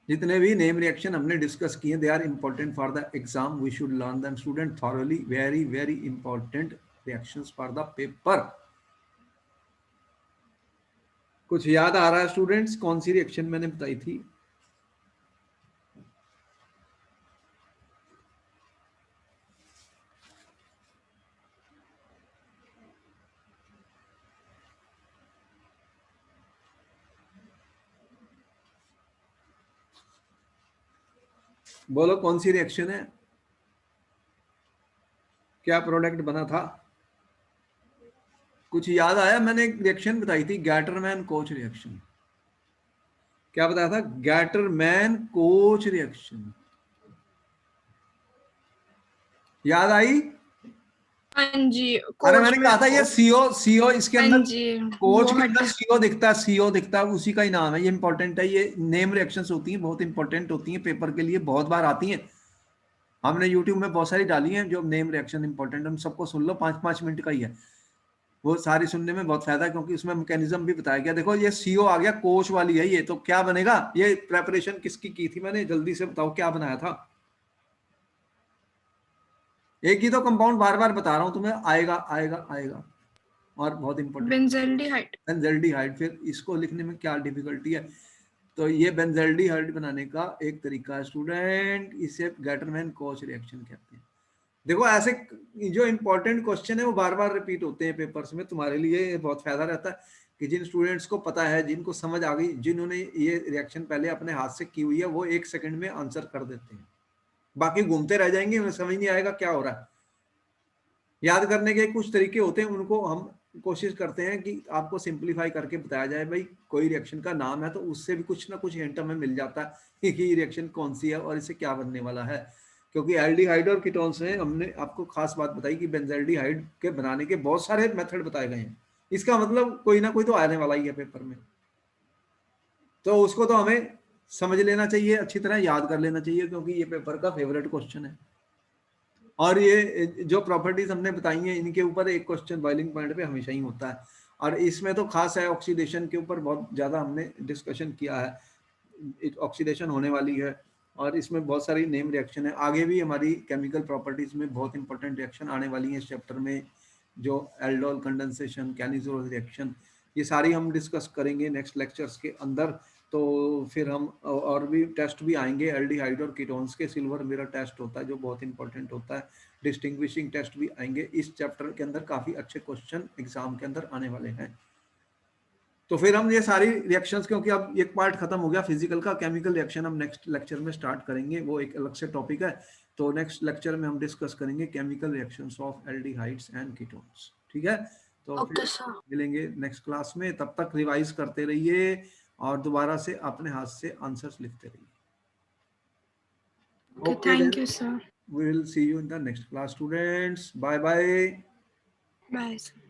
जितने भी नेम रिएक्शन हमने डिस्कस किए, they are important for the exam, we should learn them student thoroughly, very very important reactions for the paper. कुछ याद आ रहा है स्टूडेंट्स कौन सी रिएक्शन मैंने बताई थी? बोलो कौन सी रिएक्शन है, क्या प्रोडक्ट बना था? कुछ याद आया? मैंने एक रिएक्शन बताई थी, गैटरमैन कोच रिएक्शन। क्या बताया था? Gattermann coach reaction. याद आई? हाँ जी, अरे मैंने कहा था ये सीओ, सीओ इसके हाँ अंदर जी, कोच के बहुत अंदर सीओ दिखता है, सीओ दिखता है, उसी का ही नाम है। ये इंपॉर्टेंट है, ये नेम रिएक्शंस होती हैं, बहुत इंपॉर्टेंट होती हैं, पेपर के लिए बहुत बार आती हैं। हमने यूट्यूब में बहुत सारी डाली हैं जो नेम रिएक्शन इंपॉर्टेंट है, उन सबको सुन लो, 5-5 मिनट का ही है वो, सारी सुनने में बहुत फायदा है क्योंकि उसमें मैकेनिज्म भी बताया गया। देखो ये सीओ आ गया, कोच वाली है ये, तो क्या बनेगा? ये प्रेपरेशन किसकी की थी मैंने, जल्दी से बताओ क्या बनाया था? एक ही तो कंपाउंड बार बार बता रहा हूं तुम्हें, आएगा आएगा आएगा, और बहुत इंपॉर्टेंट बेंजल्डिहाइड। बेंजल्डिहाइड। फिर इसको लिखने में क्या डिफिकल्टी है? तो ये बेंजल्डिहाइड बनाने का एक तरीका है स्टूडेंट, इसे गैटरमैन कोच रिएक्शन कहते हैं। देखो ऐसे जो इंपॉर्टेंट क्वेश्चन है वो बार बार रिपीट होते हैं पेपर्स में, तुम्हारे लिए बहुत फायदा रहता है कि जिन स्टूडेंट्स को पता है, जिनको समझ आ गई, जिन्होंने ये रिएक्शन पहले अपने हाथ से की हुई है, वो 1 सेकंड में आंसर कर देते हैं। बाकी घूमते रह जाएंगे, उन्हें समझ नहीं आएगा क्या हो रहा है। याद करने के कुछ तरीके होते हैं, उनको हम कोशिश करते हैं कि आपको सिंप्लीफाई करके बताया जाए। भाई कोई रिएक्शन का नाम है तो उससे भी कुछ ना कुछ हिंट हमें मिल जाता है कि ये रिएक्शन कौन सी है और इसे क्या बनने वाला है। क्योंकि एल्डिहाइड और कीटोन्स में हमने आपको खास बात बताई कि बेंजल्डिहाइड के बनाने के बहुत सारे मेथड बताए गए हैं। इसका मतलब कोई ना कोई तो आने वाला ही है पेपर में, तो उसको तो हमें समझ लेना चाहिए, अच्छी तरह याद कर लेना चाहिए, क्योंकि ये पेपर का फेवरेट क्वेश्चन है। और ये जो प्रॉपर्टीज हमने बताई हैं, इनके ऊपर एक क्वेश्चन बॉइलिंग पॉइंट पे हमेशा ही होता है, और इसमें तो खास है ऑक्सीडेशन के ऊपर बहुत ज्यादा हमने डिस्कशन किया है, ऑक्सीडेशन होने वाली है, और इसमें बहुत सारी नेम रिएक्शन है। आगे भी हमारी केमिकल प्रॉपर्टीज में बहुत इंपॉर्टेंट रिएक्शन आने वाली है इस चैप्टर में, जो एल्डोल कंडेंसेशन, कैनिजोल रिएक्शन, ये सारी हम डिस्कस करेंगे नेक्स्ट लेक्चर्स के अंदर। तो फिर हम और भी टेस्ट भी आएंगे, एल्डिहाइड और कीटोन्स के सिल्वर मिरर टेस्ट होता है जो बहुत इंपॉर्टेंट होता है, डिस्टिंग्विशिंग टेस्ट भी आएंगे इस चैप्टर के अंदर। काफी अच्छे क्वेश्चन एग्जाम के अंदर आने वाले हैं। तो फिर हम ये सारी रिएक्शंस, क्योंकि अब एक पार्ट खत्म हो गया फिजिकल का, केमिकल रिएक्शन हम नेक्स्ट लेक्चर में स्टार्ट करेंगे, वो एक अलग से टॉपिक है। तो नेक्स्ट लेक्चर में हम डिस्कस करेंगे chemical reactions of aldehydes and ketones. ठीक है, तो फिर मिलेंगे नेक्स्ट क्लास में। तब तक रिवाइज करते रहिए और दोबारा से अपने हाथ से आंसर्स लिखते रहिए। Okay, thank you, sir. We will see you in the next class, students. Bye bye. Bye, sir.